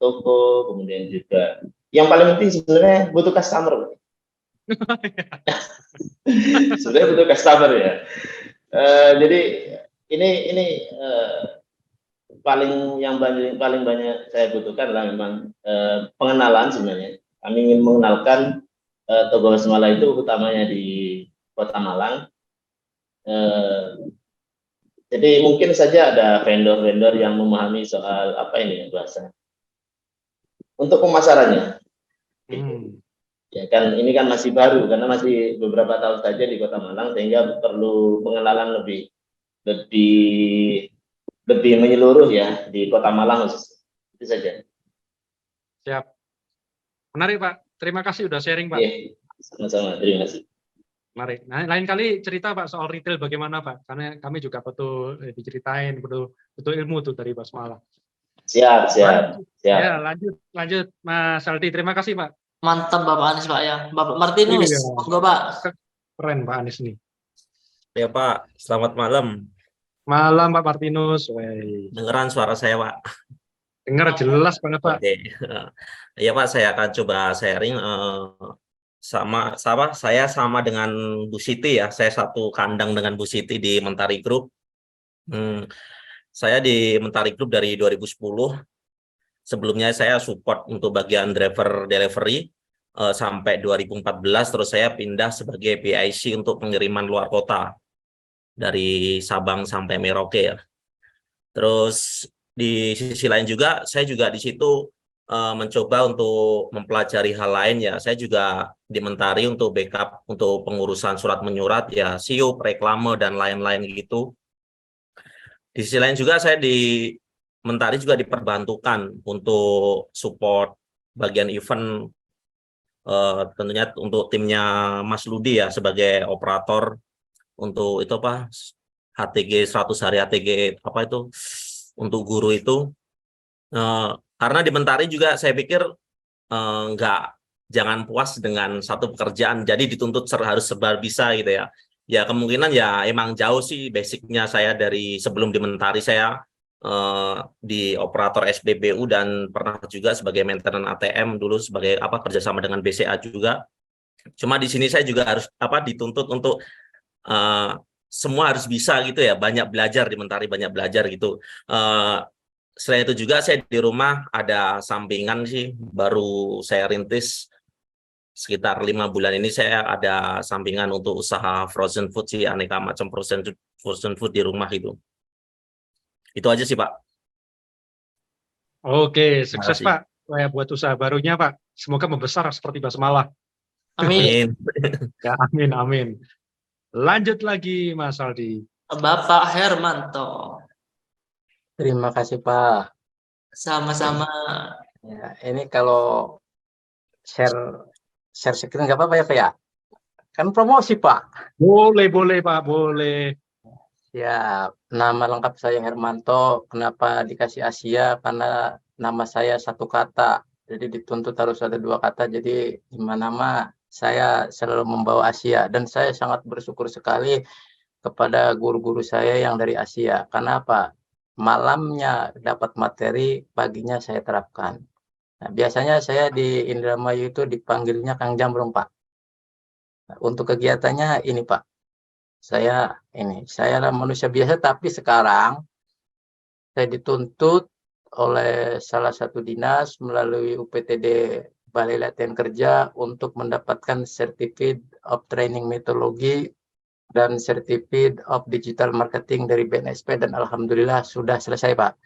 toko, kemudian juga yang paling penting sebenarnya butuh customer. Sebenarnya butuh customer ya. Jadi ini paling banyak saya butuhkan adalah memang pengenalan sebenarnya. Kami ingin mengenalkan toko basmalah itu utamanya di Kota Malang. Jadi mungkin saja ada vendor-vendor yang memahami soal apa ini bahasa. Untuk pemasarannya, ya kan ini kan masih baru karena masih beberapa tahun saja di Kota Malang, sehingga perlu pengenalan lebih menyeluruh ya di Kota Malang khusus. Itu saja. Siap. Menarik Pak. Terima kasih udah sharing Pak. Iya, sama-sama. Terima kasih. Mari. Nah, lain kali cerita Pak soal retail bagaimana Pak, karena kami juga butuh diceritain, butuh ilmu tuh dari basmalah. Siap. Ya, lanjut Mas Aldi. Terima kasih Pak. Mantap Bapak Anies Pak ya. Bapak Martinus, Iya. monggo Pak. Keren Pak Anies nih. Ya Pak, selamat malam. Malam Pak Martinus. Wey. Dengeran suara saya Pak? Dengar jelas banget Pak. Oke. Ya Pak, saya akan coba sharing saya sama dengan Bu Siti ya. Saya satu kandang dengan Bu Siti di Mentari Group. Saya di Mentari Group dari 2010. Sebelumnya saya support untuk bagian driver delivery sampai 2014, terus saya pindah sebagai PIC untuk pengiriman luar kota dari Sabang sampai Merauke ya. Terus di sisi lain juga saya juga di situ mencoba untuk mempelajari hal lain ya. Saya juga di Mentari untuk backup untuk pengurusan surat menyurat ya, SIUP, reklame dan lain-lain gitu. Di sisi lain juga saya di Mentari juga diperbantukan untuk support bagian event, tentunya untuk timnya Mas Ludi ya sebagai operator untuk itu apa HTG 100 hari HTG apa itu untuk guru itu. Karena di Mentari juga saya pikir jangan puas dengan satu pekerjaan, jadi dituntut harus serba bisa gitu ya. Ya kemungkinan ya emang jauh sih basicnya saya dari sebelum di Mentari saya di operator SPBU dan pernah juga sebagai maintenance ATM dulu sebagai kerjasama dengan BCA juga. Cuma di sini saya juga harus dituntut untuk semua harus bisa gitu ya, banyak belajar di Mentari, banyak belajar gitu. Selain itu juga saya di rumah ada sampingan sih, baru saya rintis sekitar 5 bulan ini saya ada sampingan untuk usaha frozen food sih, aneka macam frozen food di rumah itu. Itu aja sih Pak. Oke, sukses Pak. Saya buat usaha barunya Pak. Semoga membesar seperti basmalah. Amin. Ya, amin. Lanjut lagi Mas Aldi. Bapak Hermanto. Terima kasih Pak. Sama-sama. Ya, ini kalau share screen nggak apa-apa ya Pak ya? Kan promosi Pak. Boleh Pak, boleh. Ya, nama lengkap saya Hermanto. Kenapa dikasih Asia? Karena nama saya satu kata. Jadi dituntut harus ada 2 kata. Jadi di mana-mana saya selalu membawa Asia. Dan saya sangat bersyukur sekali kepada guru-guru saya yang dari Asia. Karena apa? malamnya dapat materi, paginya saya terapkan. Nah, biasanya saya di Indramayu itu dipanggilnya Kang Jambrong, Pak. Nah, untuk kegiatannya ini, Pak. Saya lah manusia biasa, tapi sekarang saya dituntut oleh salah satu dinas melalui UPTD Balai Latihan Kerja untuk mendapatkan Certificate of Training Metodologi dan Certificate of Digital Marketing dari BNSP, dan alhamdulillah sudah selesai, Pak.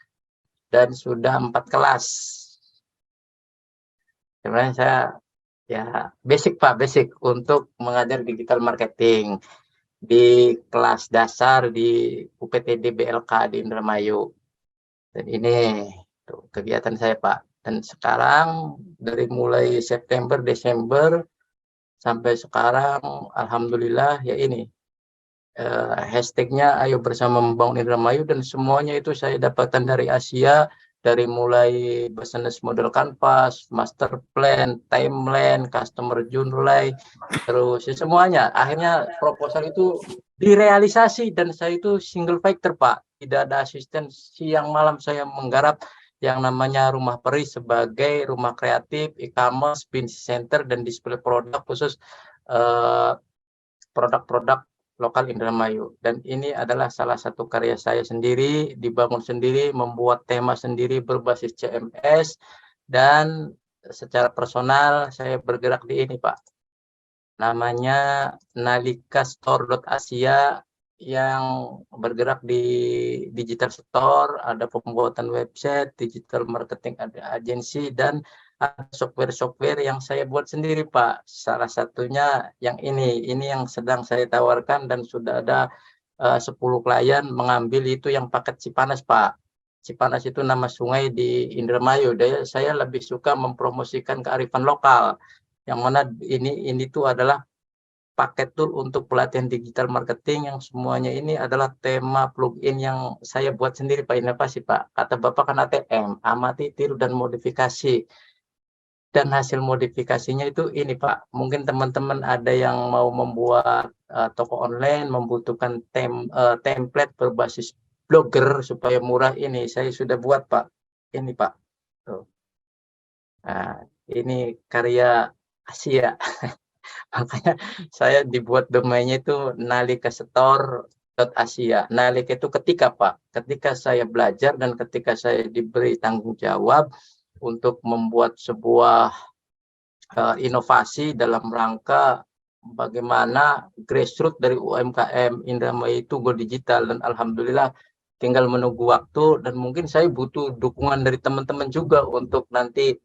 Dan sudah 4 kelas. Sebenarnya saya ya basic, Pak, basic untuk mengajar digital marketing di kelas dasar di UPTD BLK di Indramayu. Dan ini tuh, kegiatan saya, Pak. Dan sekarang dari mulai September, Desember sampai sekarang, alhamdulillah ya ini hashtagnya Ayo Bersama Membangun Indramayu, dan semuanya itu saya dapatkan dari Asia, dari mulai business model canvas, master plan, timeline, customer journey, terus ya semuanya. Akhirnya proposal itu direalisasi dan saya itu single factor, Pak. Tidak ada asisten, siang malam saya menggarap yang namanya Rumah Peri sebagai rumah kreatif, e-commerce, business center, dan display produk khusus produk-produk lokal Indramayu. Dan ini adalah salah satu karya saya sendiri, dibangun sendiri, membuat tema sendiri berbasis CMS, dan secara personal saya bergerak di ini, Pak. Namanya nalikastore.asia, yang bergerak di digital store, ada pembuatan website, digital marketing, ada agensi, dan ada software-software yang saya buat sendiri, Pak. Salah satunya yang ini yang sedang saya tawarkan, dan sudah ada 10 klien mengambil itu yang paket Cipanas, Pak. Cipanas itu nama sungai di Indramayu. Saya lebih suka mempromosikan kearifan lokal, yang mana ini tuh adalah paket tool untuk pelatihan digital marketing yang semuanya ini adalah tema plugin yang saya buat sendiri, Pak. Inovasi, Pak. Kata Bapak kan ATM, amati, tiru, dan modifikasi. Dan hasil modifikasinya itu ini, Pak. Mungkin teman-teman ada yang mau membuat toko online, membutuhkan template berbasis blogger supaya murah, ini saya sudah buat, Pak. Ini, Pak. Tuh. Nah, ini karya Asia. Makanya saya dibuat domainnya itu nalikastore.asia. Nalika itu ketika, Pak. Ketika saya belajar dan ketika saya diberi tanggung jawab untuk membuat sebuah inovasi dalam rangka bagaimana grassroots dari UMKM Indramayu itu go digital, dan alhamdulillah tinggal menunggu waktu, dan mungkin saya butuh dukungan dari teman-teman juga untuk nanti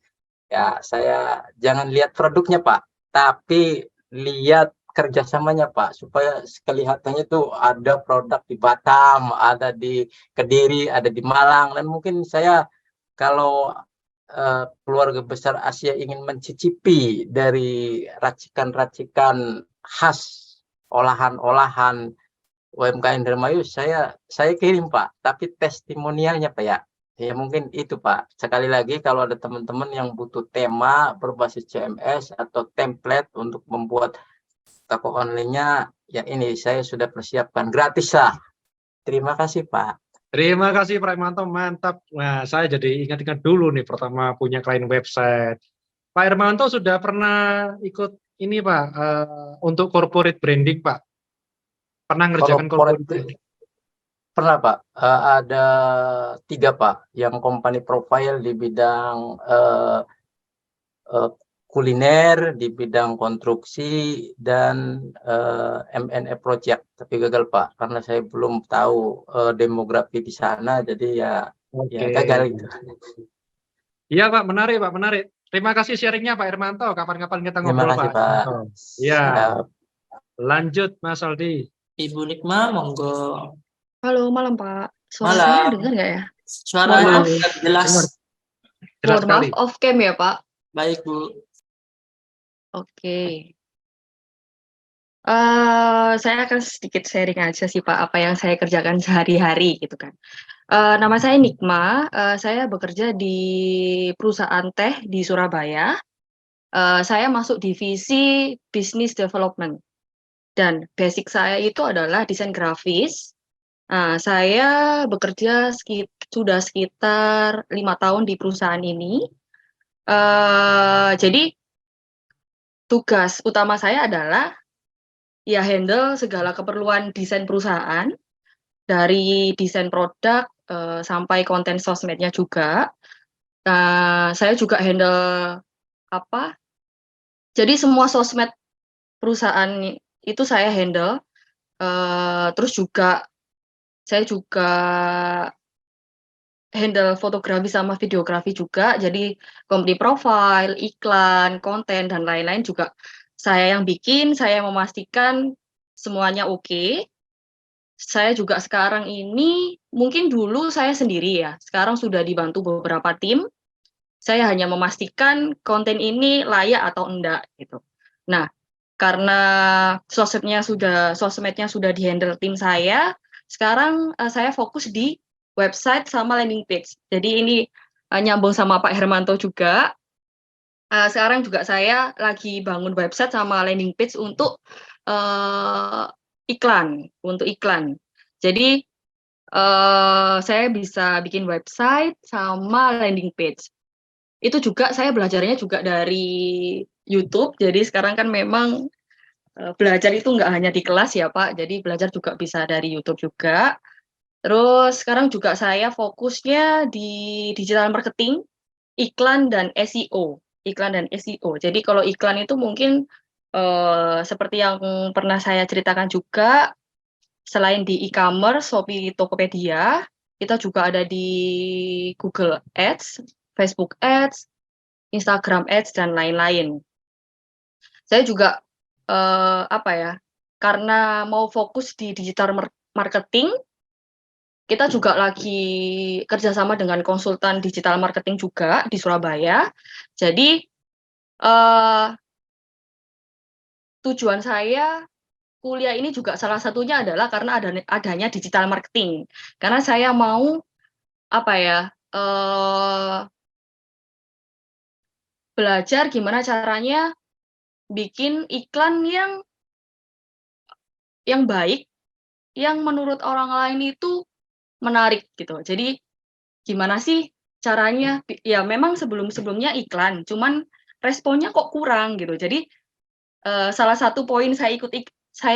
ya saya jangan lihat produknya, Pak, tapi lihat kerjasamanya, Pak, supaya kelihatannya tuh ada produk di Batam, ada di Kediri, ada di Malang, dan mungkin saya kalau keluarga besar Asia ingin mencicipi dari racikan-racikan khas olahan-olahan UMKM Indramayu, saya kirim, Pak, tapi testimonialnya, Pak, ya. Ya mungkin itu, Pak. Sekali lagi kalau ada teman-teman yang butuh tema berbasis CMS atau template untuk membuat toko online-nya, ya ini saya sudah persiapkan gratis lah. Terima kasih, Pak. Terima kasih Pak Hermanto, mantap. Nah, saya jadi ingat-ingat dulu nih pertama punya klien website. Pak Hermanto sudah pernah ikut ini, Pak, untuk corporate branding, Pak? Pernah ngerjakan corporate branding? Pernah, Pak. Ada 3, Pak, yang company profile di bidang kuliner, di bidang konstruksi, dan M&A project. Tapi gagal, Pak, karena saya belum tahu demografi di sana, jadi ya gagal itu. Iya, Pak, menarik, Pak, menarik. Terima kasih sharingnya, Pak Hermanto. Kapan-kapan kita ngobrol, Terima kasih, Pak. Iya. Lanjut, Mas Aldi. Ibu Nikma, monggo. Halo, malam, Pak. Suara Malam. saya dengar nggak ya? Suara jelas. Jelas Mohon maaf, sekali. off cam ya, Pak. Baik, Bu. Oke. Saya akan sedikit sharing aja sih, Pak, apa yang saya kerjakan sehari-hari gitu kan. Nama saya Nikma, saya bekerja di perusahaan teh di Surabaya. Saya masuk divisi business development. Dan basic saya itu adalah desain grafis. Nah, saya bekerja sudah sekitar 5 tahun di perusahaan ini. Jadi tugas utama saya adalah ya handle segala keperluan desain perusahaan, dari desain produk sampai konten sosmednya juga. Nah, saya juga handle apa? Jadi semua sosmed perusahaan itu saya handle. Terus juga saya juga handle fotografi sama videografi juga. Jadi company profile, iklan, konten dan lain-lain juga saya yang bikin. Saya memastikan semuanya oke. Saya juga sekarang ini mungkin dulu saya sendiri ya. Sekarang sudah dibantu beberapa tim. Saya hanya memastikan konten ini layak atau enggak gitu. Nah, karena sosmednya sudah dihandle tim saya, sekarang saya fokus di website sama landing page. Jadi ini nyambung sama Pak Hermanto juga. Sekarang juga saya lagi bangun website sama landing page untuk iklan. Jadi saya bisa bikin website sama landing page. Itu juga saya belajarnya juga dari YouTube. Jadi sekarang kan memang belajar itu nggak hanya di kelas ya Pak, jadi belajar juga bisa dari YouTube juga. Terus sekarang juga saya fokusnya di digital marketing, iklan dan SEO. Jadi kalau iklan itu mungkin seperti yang pernah saya ceritakan juga, selain di e-commerce, Shopee, Tokopedia, kita juga ada di Google Ads, Facebook Ads, Instagram Ads, dan lain-lain. Saya juga karena mau fokus di digital marketing, kita juga lagi kerjasama dengan konsultan digital marketing juga di Surabaya. Jadi tujuan saya kuliah ini juga salah satunya adalah karena adanya digital marketing. Karena saya mau belajar gimana caranya bikin iklan yang baik, yang menurut orang lain itu menarik gitu. Jadi gimana sih caranya? Ya memang sebelum-sebelumnya iklan, cuman responnya kok kurang gitu. Jadi salah satu poin saya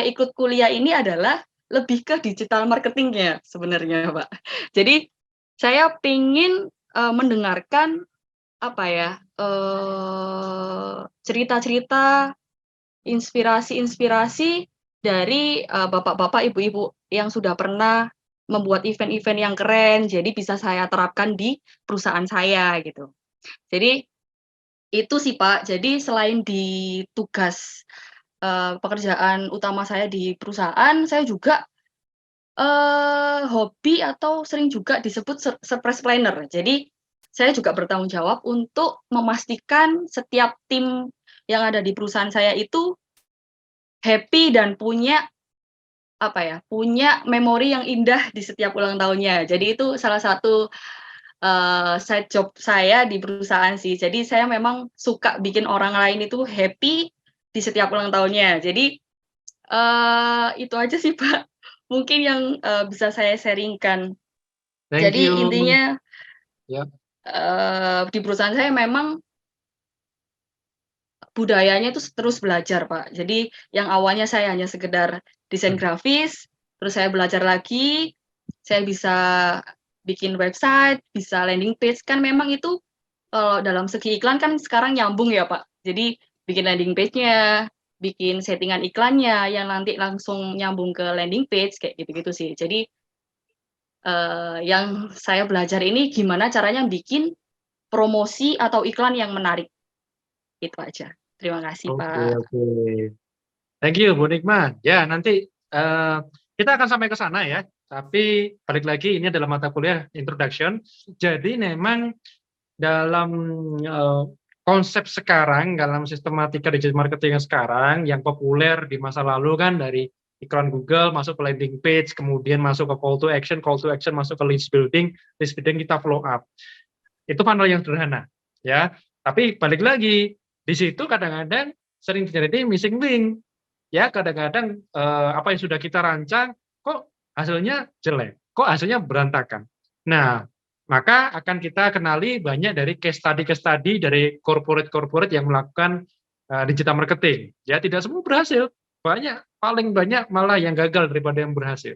ikut kuliah ini adalah lebih ke digital marketingnya sebenarnya, Pak. Jadi saya ingin mendengarkan cerita-cerita, inspirasi-inspirasi dari bapak-bapak, ibu-ibu yang sudah pernah membuat event-event yang keren, jadi bisa saya terapkan di perusahaan saya gitu. Jadi itu sih Pak. Jadi selain di tugas pekerjaan utama saya di perusahaan, saya juga hobi atau sering juga disebut surprise planner. Jadi saya juga bertanggung jawab untuk memastikan setiap tim yang ada di perusahaan saya itu happy dan punya memori yang indah di setiap ulang tahunnya. Jadi itu salah satu side job saya di perusahaan sih. Jadi saya memang suka bikin orang lain itu happy di setiap ulang tahunnya. Jadi itu aja sih Pak. Mungkin yang bisa saya sharingkan. Thank Jadi you. intinya Ya. di perusahaan saya memang budayanya itu terus belajar Pak. Jadi yang awalnya saya hanya sekedar desain grafis, terus saya belajar lagi, saya bisa bikin website, bisa landing page, kan memang itu kalau dalam segi iklan kan sekarang nyambung ya Pak. Jadi bikin landing page-nya, bikin settingan iklannya yang nanti langsung nyambung ke landing page kayak gitu-gitu sih. Jadi yang saya belajar ini gimana caranya bikin promosi atau iklan yang menarik. Itu aja. Terima kasih Pak. Oke. Thank you Bu Nikma. Ya, nanti kita akan sampai ke sana ya. Tapi balik lagi ini adalah mata kuliah introduction. Jadi memang dalam konsep sekarang, dalam sistematika digital marketing yang sekarang, yang populer di masa lalu kan dari iklan Google masuk ke landing page, kemudian masuk ke call to action masuk ke list building kita follow up. Itu funnel yang sederhana, ya. Tapi balik lagi di situ kadang-kadang sering terjadi missing link, ya. Kadang-kadang apa yang sudah kita rancang kok hasilnya jelek. Kok hasilnya berantakan? Nah, maka akan kita kenali banyak dari case study dari corporate-corporate yang melakukan digital marketing. Ya, tidak semua berhasil. Paling banyak malah yang gagal daripada yang berhasil.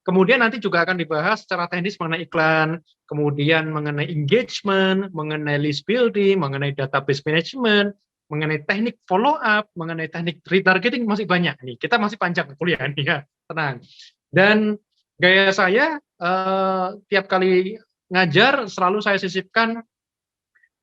Kemudian nanti juga akan dibahas secara teknis mengenai iklan, kemudian mengenai engagement, mengenai list building, mengenai database management, mengenai teknik follow up, mengenai teknik retargeting, masih banyak nih. Kita masih panjang kuliah nih ya, tenang. Dan gaya saya tiap kali ngajar selalu saya sisipkan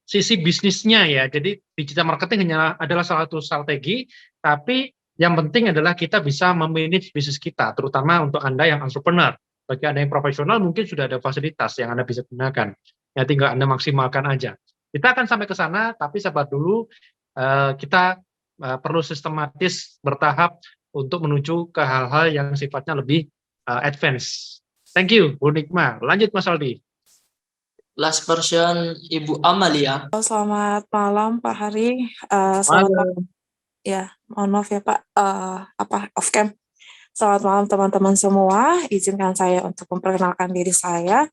sisi bisnisnya ya. Jadi digital marketing adalah salah satu strategi, tapi yang penting adalah kita bisa memanage bisnis kita, terutama untuk Anda yang entrepreneur. Bagi Anda yang profesional mungkin sudah ada fasilitas yang Anda bisa gunakan. Ya tinggal Anda maksimalkan aja. Kita akan sampai ke sana, tapi sabar dulu. Kita perlu sistematis bertahap untuk menuju ke hal-hal yang sifatnya lebih advance. Thank you, Bu Nikma. Lanjut Mas Aldi. Last person Ibu Amalia. Selamat malam Pak Hari. Ya, mohon maaf ya Pak, off cam. Selamat malam teman-teman semua. Izinkan saya untuk memperkenalkan diri saya.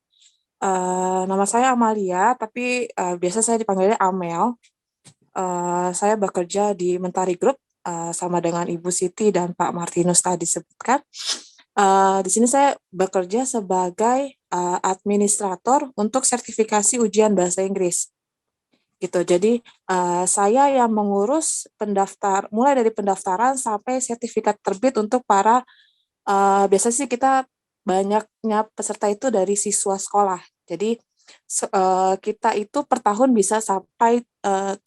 Nama saya Amalia, tapi biasa saya dipanggilnya Amel. Saya bekerja di Mentari Group sama dengan Ibu Siti dan Pak Martinus tadi sebutkan. Di sini saya bekerja sebagai administrator untuk sertifikasi ujian bahasa Inggris. Gitu. Jadi saya yang mengurus mulai dari pendaftaran sampai sertifikat terbit untuk para biasanya sih kita banyaknya peserta itu dari siswa sekolah. Jadi kita itu per tahun bisa sampai 7.000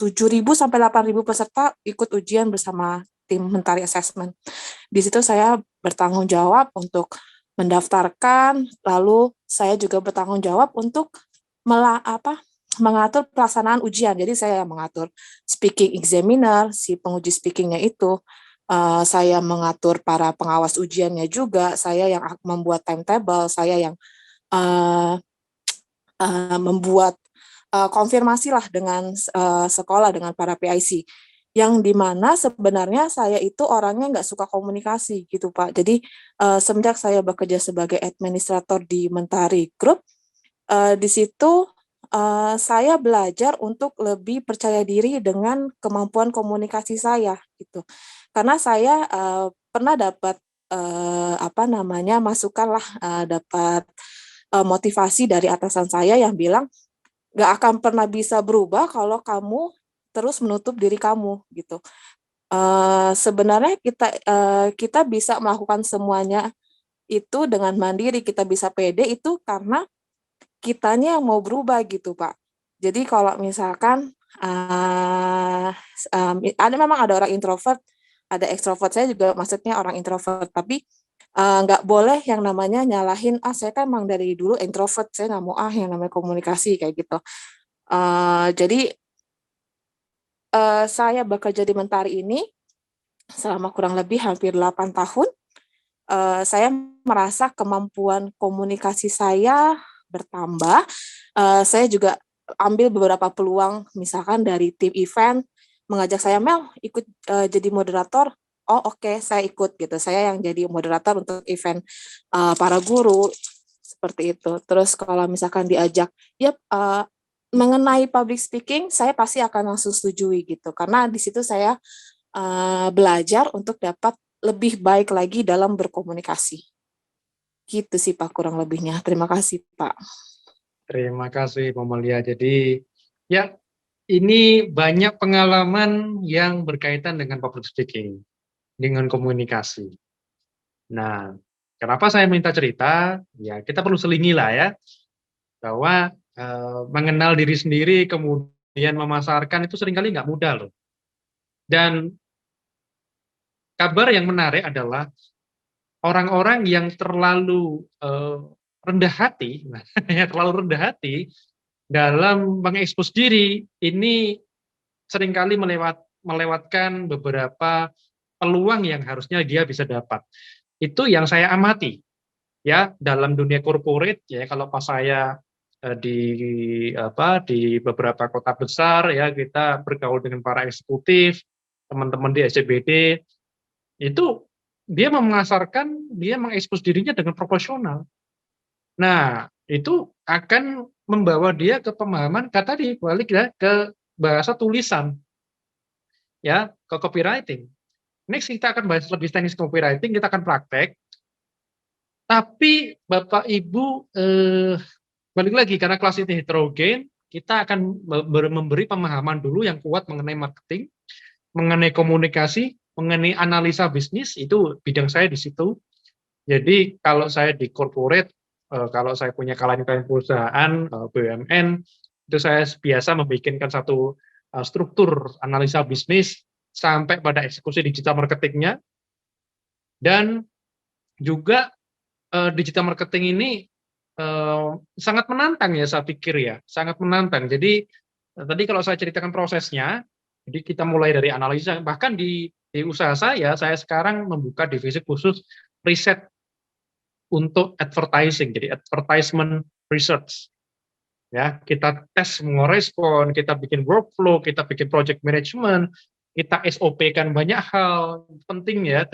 sampai 8.000 peserta ikut ujian bersama tim Mentari Assessment. Di situ saya bertanggung jawab untuk mendaftarkan, lalu saya juga bertanggung jawab untuk mengatur pelaksanaan ujian. Jadi saya yang mengatur speaking examiner, si penguji speakingnya itu, saya mengatur para pengawas ujiannya juga, saya yang membuat timetable, saya yang membuat konfirmasi lah dengan sekolah, dengan para PIC. Yang dimana sebenarnya saya itu orangnya nggak suka komunikasi gitu Pak. Jadi semenjak saya bekerja sebagai administrator di Mentari Group, di situ saya belajar untuk lebih percaya diri dengan kemampuan komunikasi saya gitu. Karena saya pernah dapat masukan lah, dapat motivasi dari atasan saya yang bilang nggak akan pernah bisa berubah kalau kamu terus menutup diri kamu gitu. Sebenarnya kita bisa melakukan semuanya itu dengan mandiri, kita bisa pede itu karena kitanya yang mau berubah gitu Pak. Jadi kalau misalkan memang ada orang introvert, ada ekstrovert, saya juga maksudnya orang introvert, tapi nggak boleh yang namanya nyalahin, saya kan emang dari dulu introvert, saya nggak mau yang namanya komunikasi kayak gitu. Jadi saya bekerja di Mentari ini selama kurang lebih hampir 8 tahun. Saya merasa kemampuan komunikasi saya bertambah. Saya juga ambil beberapa peluang, misalkan dari tim event mengajak saya, Mel ikut jadi moderator. Oh oke, saya ikut gitu. Saya yang jadi moderator untuk event para guru seperti itu. Terus kalau misalkan diajak, mengenai public speaking, saya pasti akan langsung setujui gitu. Karena di situ saya belajar untuk dapat lebih baik lagi dalam berkomunikasi. Gitu sih Pak kurang lebihnya. Terima kasih Pak. Terima kasih Mamalia. Jadi ya ini banyak pengalaman yang berkaitan dengan public speaking, dengan komunikasi. Nah, kenapa saya minta cerita? Ya kita perlu selingi lah ya, bahwa mengenal diri sendiri kemudian memasarkan itu seringkali nggak mudah loh. Dan kabar yang menarik adalah orang-orang yang terlalu rendah hati, terlalu rendah hati dalam mengekspos diri ini seringkali melewatkan beberapa peluang yang harusnya dia bisa dapat. Itu yang saya amati ya dalam dunia corporate ya. Kalau pas saya di beberapa kota besar ya, kita bergaul dengan para eksekutif, teman-teman di SCBD, itu dia memasarkan, dia mengekspos dirinya dengan proporsional. Nah, itu akan membawa dia ke pemahaman tadi balik ya ke bahasa tulisan, ya ke copywriting. Next kita akan bahas lebih teknis copywriting, kita akan praktek. Tapi Bapak Ibu balik lagi karena kelas ini heterogen, kita akan memberi pemahaman dulu yang kuat mengenai marketing, mengenai komunikasi, mengenai analisa bisnis, itu bidang saya di situ. Jadi kalau saya di corporate, kalau saya punya klien-klien perusahaan, BUMN, itu saya biasa membikinkan satu struktur analisa bisnis sampai pada eksekusi digital marketingnya. Dan juga digital marketing ini sangat menantang ya saya pikir ya, sangat menantang. Jadi tadi kalau saya ceritakan prosesnya, jadi kita mulai dari analisa, bahkan di usaha saya sekarang membuka divisi khusus riset untuk advertising, jadi advertisement research. Ya, kita tes semua respon, kita bikin workflow, kita bikin project management, kita SOP-kan banyak hal penting ya.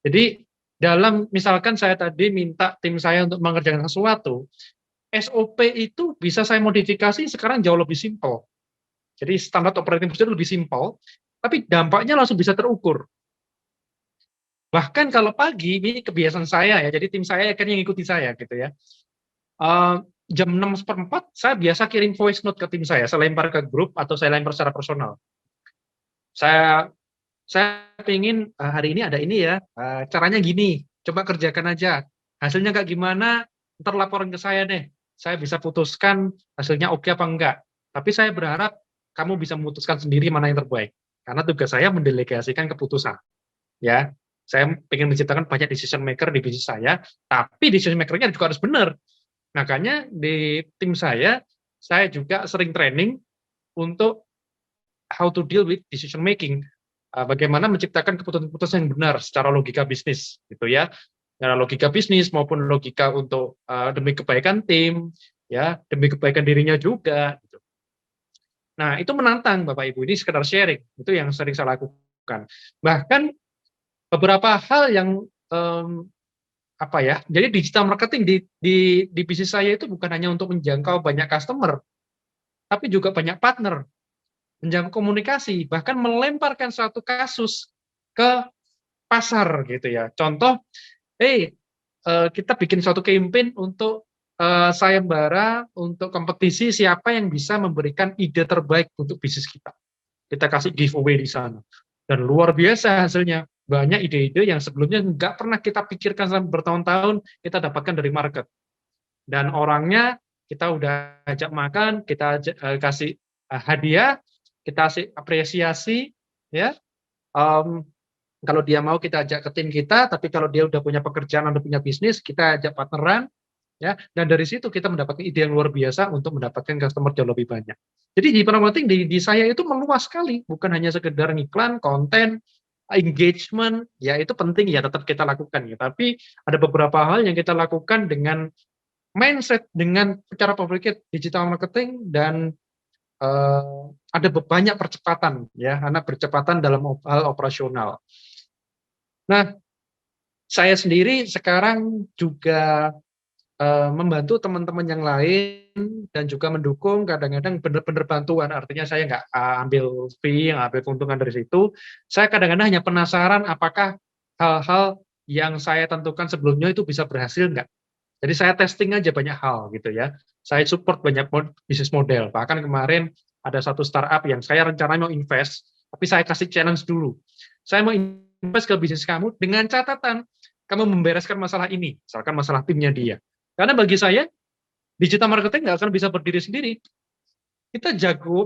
Jadi dalam misalkan saya tadi minta tim saya untuk mengerjakan sesuatu, SOP itu bisa saya modifikasi sekarang jauh lebih simpel. Jadi standar operating procedure lebih simpel, tapi dampaknya langsung bisa terukur. Bahkan kalau pagi, ini kebiasaan saya ya, jadi tim saya akan mengikuti saya gitu ya. Jam 6:04 saya biasa kirim voice note ke tim saya lempar ke grup atau saya lempar secara personal. Saya ingin hari ini ada ini ya, caranya gini, coba kerjakan aja. Hasilnya nggak gimana, ntar laporan ke saya deh. Saya bisa putuskan hasilnya oke apa enggak. Tapi saya berharap kamu bisa memutuskan sendiri mana yang terbaik. Karena tugas saya mendelegasikan keputusan. Ya, saya ingin menciptakan banyak decision maker di bisnis saya, tapi decision maker-nya juga harus benar. Makanya di tim saya juga sering training untuk how to deal with decision making. Bagaimana menciptakan keputusan-keputusan yang benar secara logika bisnis, gitu ya. Secara logika bisnis maupun logika untuk demi kebaikan tim, ya, demi kebaikan dirinya juga. Gitu. Nah, itu menantang Bapak Ibu, ini sekedar sharing, itu yang sering saya lakukan. Bahkan beberapa hal yang jadi digital marketing di bisnis saya itu bukan hanya untuk menjangkau banyak customer, tapi juga banyak partner, menjangkau komunikasi, bahkan melemparkan suatu kasus ke pasar gitu ya. Contoh, kita bikin suatu campaign untuk sayembara, untuk kompetisi siapa yang bisa memberikan ide terbaik untuk bisnis kita. Kita kasih giveaway di sana. Dan luar biasa hasilnya. Banyak ide-ide yang sebelumnya nggak pernah kita pikirkan selama bertahun-tahun, kita dapatkan dari market. Dan orangnya kita udah ajak makan, kita kasih hadiah, kita kasih apresiasi, ya. Kalau dia mau kita ajak ke tim kita, tapi kalau dia udah punya pekerjaan, udah punya bisnis, kita ajak partneran, ya. Dan dari situ kita mendapatkan ide yang luar biasa untuk mendapatkan customer jauh lebih banyak. Jadi di marketing di saya itu meluas sekali, bukan hanya sekedar ngiklan, konten, engagement, ya itu penting ya tetap kita lakukan ya. Tapi ada beberapa hal yang kita lakukan dengan mindset, dengan cara berpikir digital marketing dan ada banyak percepatan ya, karena percepatan dalam hal operasional. Nah, saya sendiri sekarang juga membantu teman-teman yang lain dan juga mendukung, kadang-kadang benar-benar bantuan, artinya saya nggak ambil fee, ambil keuntungan dari situ. Saya kadang-kadang hanya penasaran apakah hal-hal yang saya tentukan sebelumnya itu bisa berhasil nggak. Jadi saya testing aja banyak hal gitu ya. Saya support banyak bisnis model. Bahkan kemarin ada satu startup yang saya rencananya mau invest, tapi saya kasih challenge dulu. Saya mau invest ke bisnis kamu dengan catatan kamu membereskan masalah ini, misalkan masalah timnya dia. Karena bagi saya, digital marketing nggak akan bisa berdiri sendiri. Kita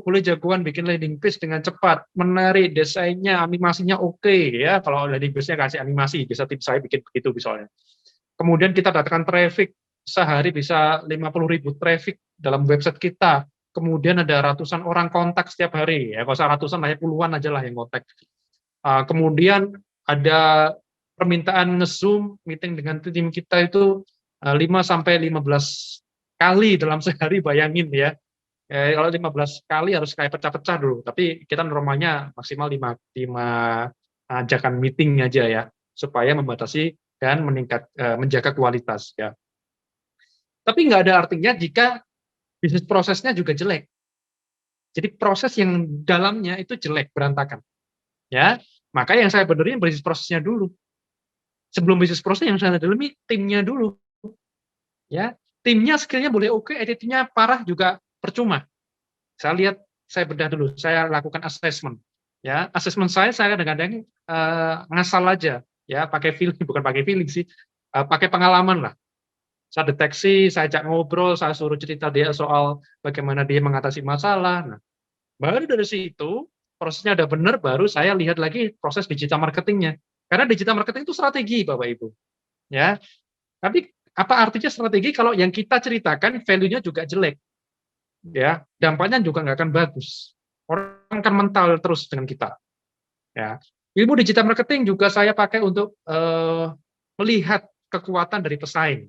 boleh jagoan bikin landing page dengan cepat, menarik, desainnya, animasinya oke, ya. Kalau landing page-nya kasih animasi, bisa tim saya bikin begitu misalnya. Kemudian kita datangkan traffic, sehari bisa 50.000 traffic dalam website kita. Kemudian ada ratusan orang kontak setiap hari, ya. Kalau usah ratusan, hanya puluhan aja lah yang kontak. Kemudian ada permintaan nge-zoom meeting dengan tim kita itu 5-15 kali dalam sehari, bayangin ya. Kalau 15 kali harus kayak pecah-pecah dulu, tapi kita normalnya maksimal 5 ajakan meeting aja ya, supaya membatasi dan menjaga kualitas ya. Tapi nggak ada artinya jika bisnis prosesnya juga jelek. Jadi proses yang dalamnya itu jelek, berantakan. Ya, maka yang saya benerin bisnis prosesnya dulu. Sebelum bisnis proses yang saya dalami timnya dulu. Ya, timnya skillnya boleh oke, attitude-nya parah juga percuma. Saya bedah dulu, saya lakukan assessment. Ya, assessment saya kadang-kadang ngasal aja, ya, pakai feeling, bukan pakai feeling sih, pakai pengalaman lah. Saya deteksi, saya ajak ngobrol, saya suruh cerita dia soal bagaimana dia mengatasi masalah. Nah, baru dari situ prosesnya udah benar, baru saya lihat lagi proses digital marketingnya. Karena digital marketing itu strategi, Bapak Ibu. Ya, tapi apa artinya strategi kalau yang kita ceritakan value-nya juga jelek? Ya, dampaknya juga nggak akan bagus. Orang akan mental terus dengan kita. Ya, ilmu digital marketing juga saya pakai untuk melihat kekuatan dari pesaing,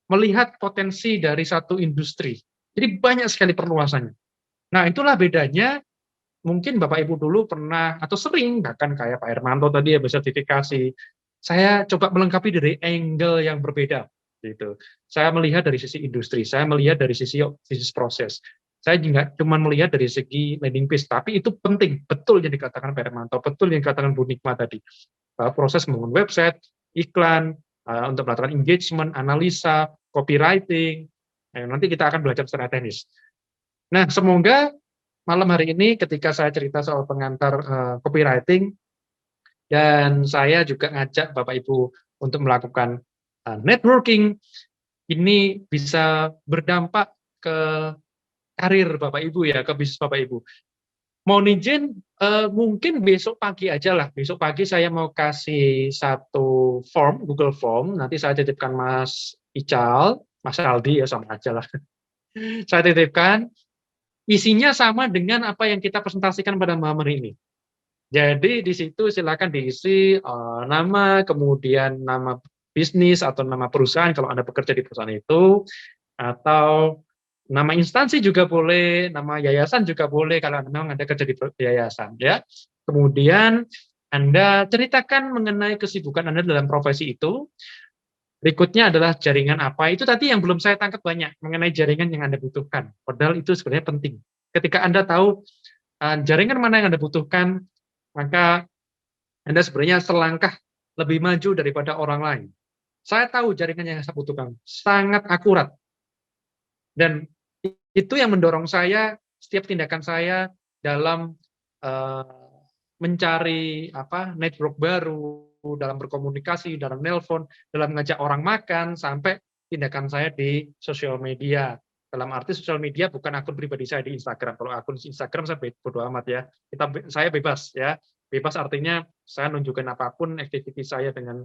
melihat potensi dari satu industri. Jadi banyak sekali perluasannya. Nah, itulah bedanya. Mungkin Bapak Ibu dulu pernah atau sering bahkan kayak Pak Hermanto tadi ya bersertifikasi. Saya coba melengkapi dari angle yang berbeda gitu. Saya melihat dari sisi industri, saya melihat dari sisi bisnis proses. Saya juga cuma melihat dari segi landing page, tapi itu penting, betul yang dikatakan Pak Hermanto, betul yang dikatakan Bu Nikma tadi. Proses membangun website, iklan, untuk melakukan engagement, analisa, copywriting. Nanti kita akan belajar secara teknis. Nah, semoga malam hari ini ketika saya cerita soal pengantar copywriting, dan saya juga ngajak Bapak Ibu untuk melakukan networking, ini bisa berdampak ke karir Bapak Ibu ya, ke bisnis Bapak Ibu. Mohon izin, mungkin besok pagi aja lah. Besok pagi saya mau kasih satu form, Google Form, nanti saya titipkan Mas Ical, Mas Aldi ya sama aja lah. Saya titipkan, isinya sama dengan apa yang kita presentasikan pada malam hari ini. Jadi di situ silakan diisi nama, kemudian nama bisnis atau nama perusahaan kalau Anda bekerja di perusahaan itu, atau nama instansi juga boleh, nama yayasan juga boleh kalau memang Anda kerja di yayasan ya. Kemudian Anda ceritakan mengenai kesibukan Anda dalam profesi itu. Berikutnya adalah jaringan apa, itu tadi yang belum saya tangkap banyak, mengenai jaringan yang Anda butuhkan. Padahal itu sebenarnya penting. Ketika Anda tahu jaringan mana yang Anda butuhkan, maka Anda sebenarnya selangkah lebih maju daripada orang lain. Saya tahu jaringan yang saya butuhkan, sangat akurat. Dan itu yang mendorong saya, setiap tindakan saya dalam mencari network baru, dalam berkomunikasi, dalam nelpon, dalam ngajak orang makan, sampai tindakan saya di sosial media. Dalam arti sosial media bukan akun pribadi saya di Instagram. Kalau akun Instagram saya bodo amat ya. Saya bebas ya. Bebas artinya saya nunjukkan apapun aktivitas saya dengan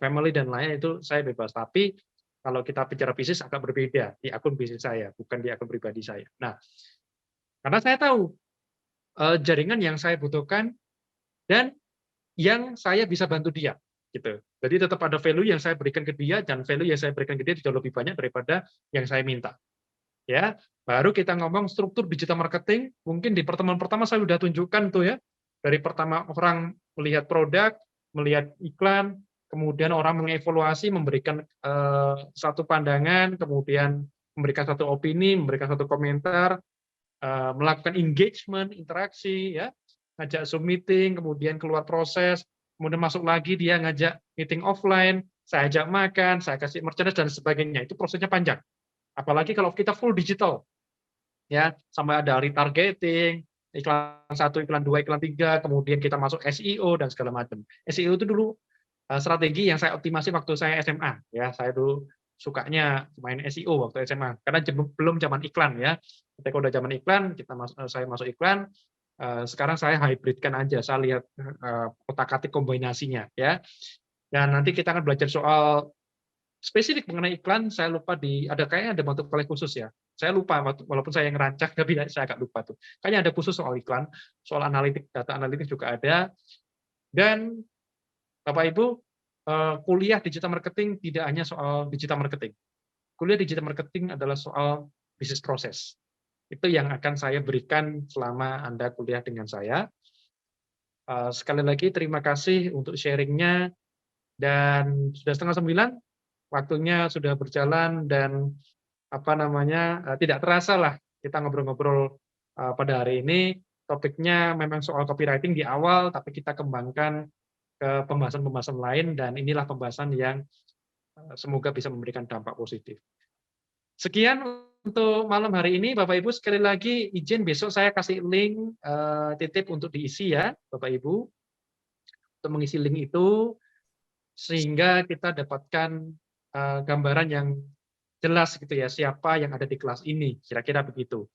family dan lain itu saya bebas. Tapi kalau kita bicara bisnis agak berbeda di akun bisnis saya, bukan di akun pribadi saya. Nah, karena saya tahu jaringan yang saya butuhkan dan yang saya bisa bantu dia, gitu. Jadi tetap ada value yang saya berikan ke dia dan value yang saya berikan ke dia jauh lebih banyak daripada yang saya minta. Ya, baru kita ngomong struktur digital marketing. Mungkin di pertemuan pertama saya sudah tunjukkan tuh ya. Dari pertama orang melihat produk, melihat iklan, kemudian orang mengevaluasi, memberikan satu pandangan, kemudian memberikan satu opini, memberikan satu komentar, melakukan engagement, interaksi, ya, ngajak Zoom meeting, kemudian keluar proses, kemudian masuk lagi dia ngajak meeting offline, saya ajak makan, saya kasih merchandise dan sebagainya. Itu prosesnya panjang. Apalagi kalau kita full digital, ya, sampai ada retargeting, iklan 1, iklan 2, iklan 3, kemudian kita masuk SEO dan segala macam. SEO itu dulu strategi yang saya optimasi waktu saya SMA, ya. Saya dulu sukanya main SEO waktu SMA karena belum zaman iklan ya. Ketika udah zaman iklan, saya masuk iklan. Sekarang saya hybridkan aja, saya lihat otak-atik kombinasinya ya. Dan nanti kita akan belajar soal spesifik mengenai iklan. Saya lupa kayaknya ada mata kuliah khusus ya. Saya lupa walaupun saya yang ngerancang tapi saya agak lupa tuh. Kayaknya ada khusus soal iklan, soal analitik, data analitik juga ada. Dan Bapak Ibu, kuliah digital marketing tidak hanya soal digital marketing. Kuliah digital marketing adalah soal bisnis proses. Itu yang akan saya berikan selama Anda kuliah dengan saya. Sekali lagi terima kasih untuk sharingnya. Dan sudah 8:30, waktunya sudah berjalan dan tidak terasa lah kita ngobrol-ngobrol pada hari ini. Topiknya memang soal copywriting di awal, tapi kita kembangkan ke pembahasan-pembahasan lain, dan inilah pembahasan yang semoga bisa memberikan dampak positif. Sekian untuk malam hari ini, Bapak Ibu. Sekali lagi izin besok saya kasih link titip untuk diisi ya, Bapak Ibu, untuk mengisi link itu sehingga kita dapatkan gambaran yang jelas gitu ya, siapa yang ada di kelas ini, kira-kira begitu.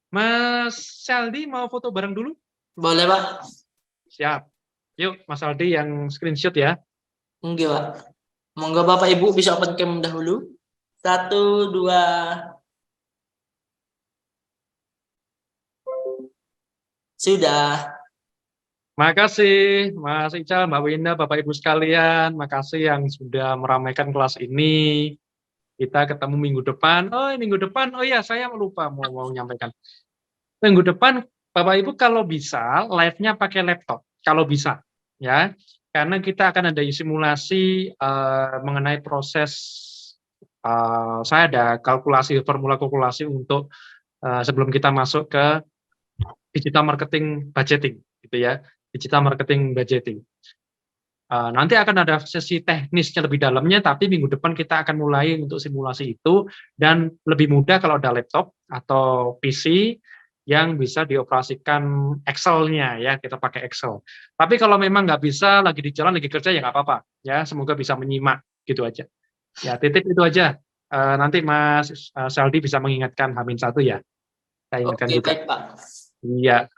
Mas Saldi mau foto bareng dulu? Boleh, Pak. Siap. Yuk, Mas Saldi yang screenshot ya. Enggak, Pak. Monggo Bapak Ibu bisa open cam dahulu. 1, 2. Sudah. Makasih Mas Ical, Mbak Winda, Bapak Ibu sekalian. Makasih yang sudah meramaikan kelas ini. Kita ketemu minggu depan. Minggu depan, ya saya lupa mau menyampaikan. Minggu depan, Bapak Ibu kalau bisa, live-nya pakai laptop. Kalau bisa, ya. Karena kita akan ada simulasi mengenai proses, saya ada formula kalkulasi untuk sebelum kita masuk ke digital marketing budgeting, gitu ya. Digital marketing budgeting. Nanti akan ada sesi teknisnya lebih dalamnya, tapi minggu depan kita akan mulai untuk simulasi itu, dan lebih mudah kalau ada laptop atau PC yang bisa dioperasikan Excel-nya ya, kita pakai Excel. Tapi kalau memang nggak bisa, lagi di jalan, lagi kerja ya nggak apa-apa ya, semoga bisa menyimak gitu aja. Ya titip itu aja. Nanti Mas Saldi bisa mengingatkan H-1 ya. Saya ingatkan juga. Baik, Pak. Iya.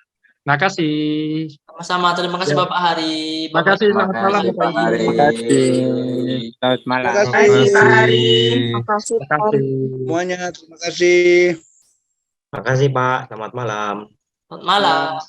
Makasih. Sama-sama, terima kasih Ya. Bapak Hari. Makasih, selamat malam Bapak Ibu. Selamat malam. Terima kasih Pak Hari. Terima kasih. Terima kasih. Semuanya terima kasih. Makasih Pak, selamat malam. Selamat malam.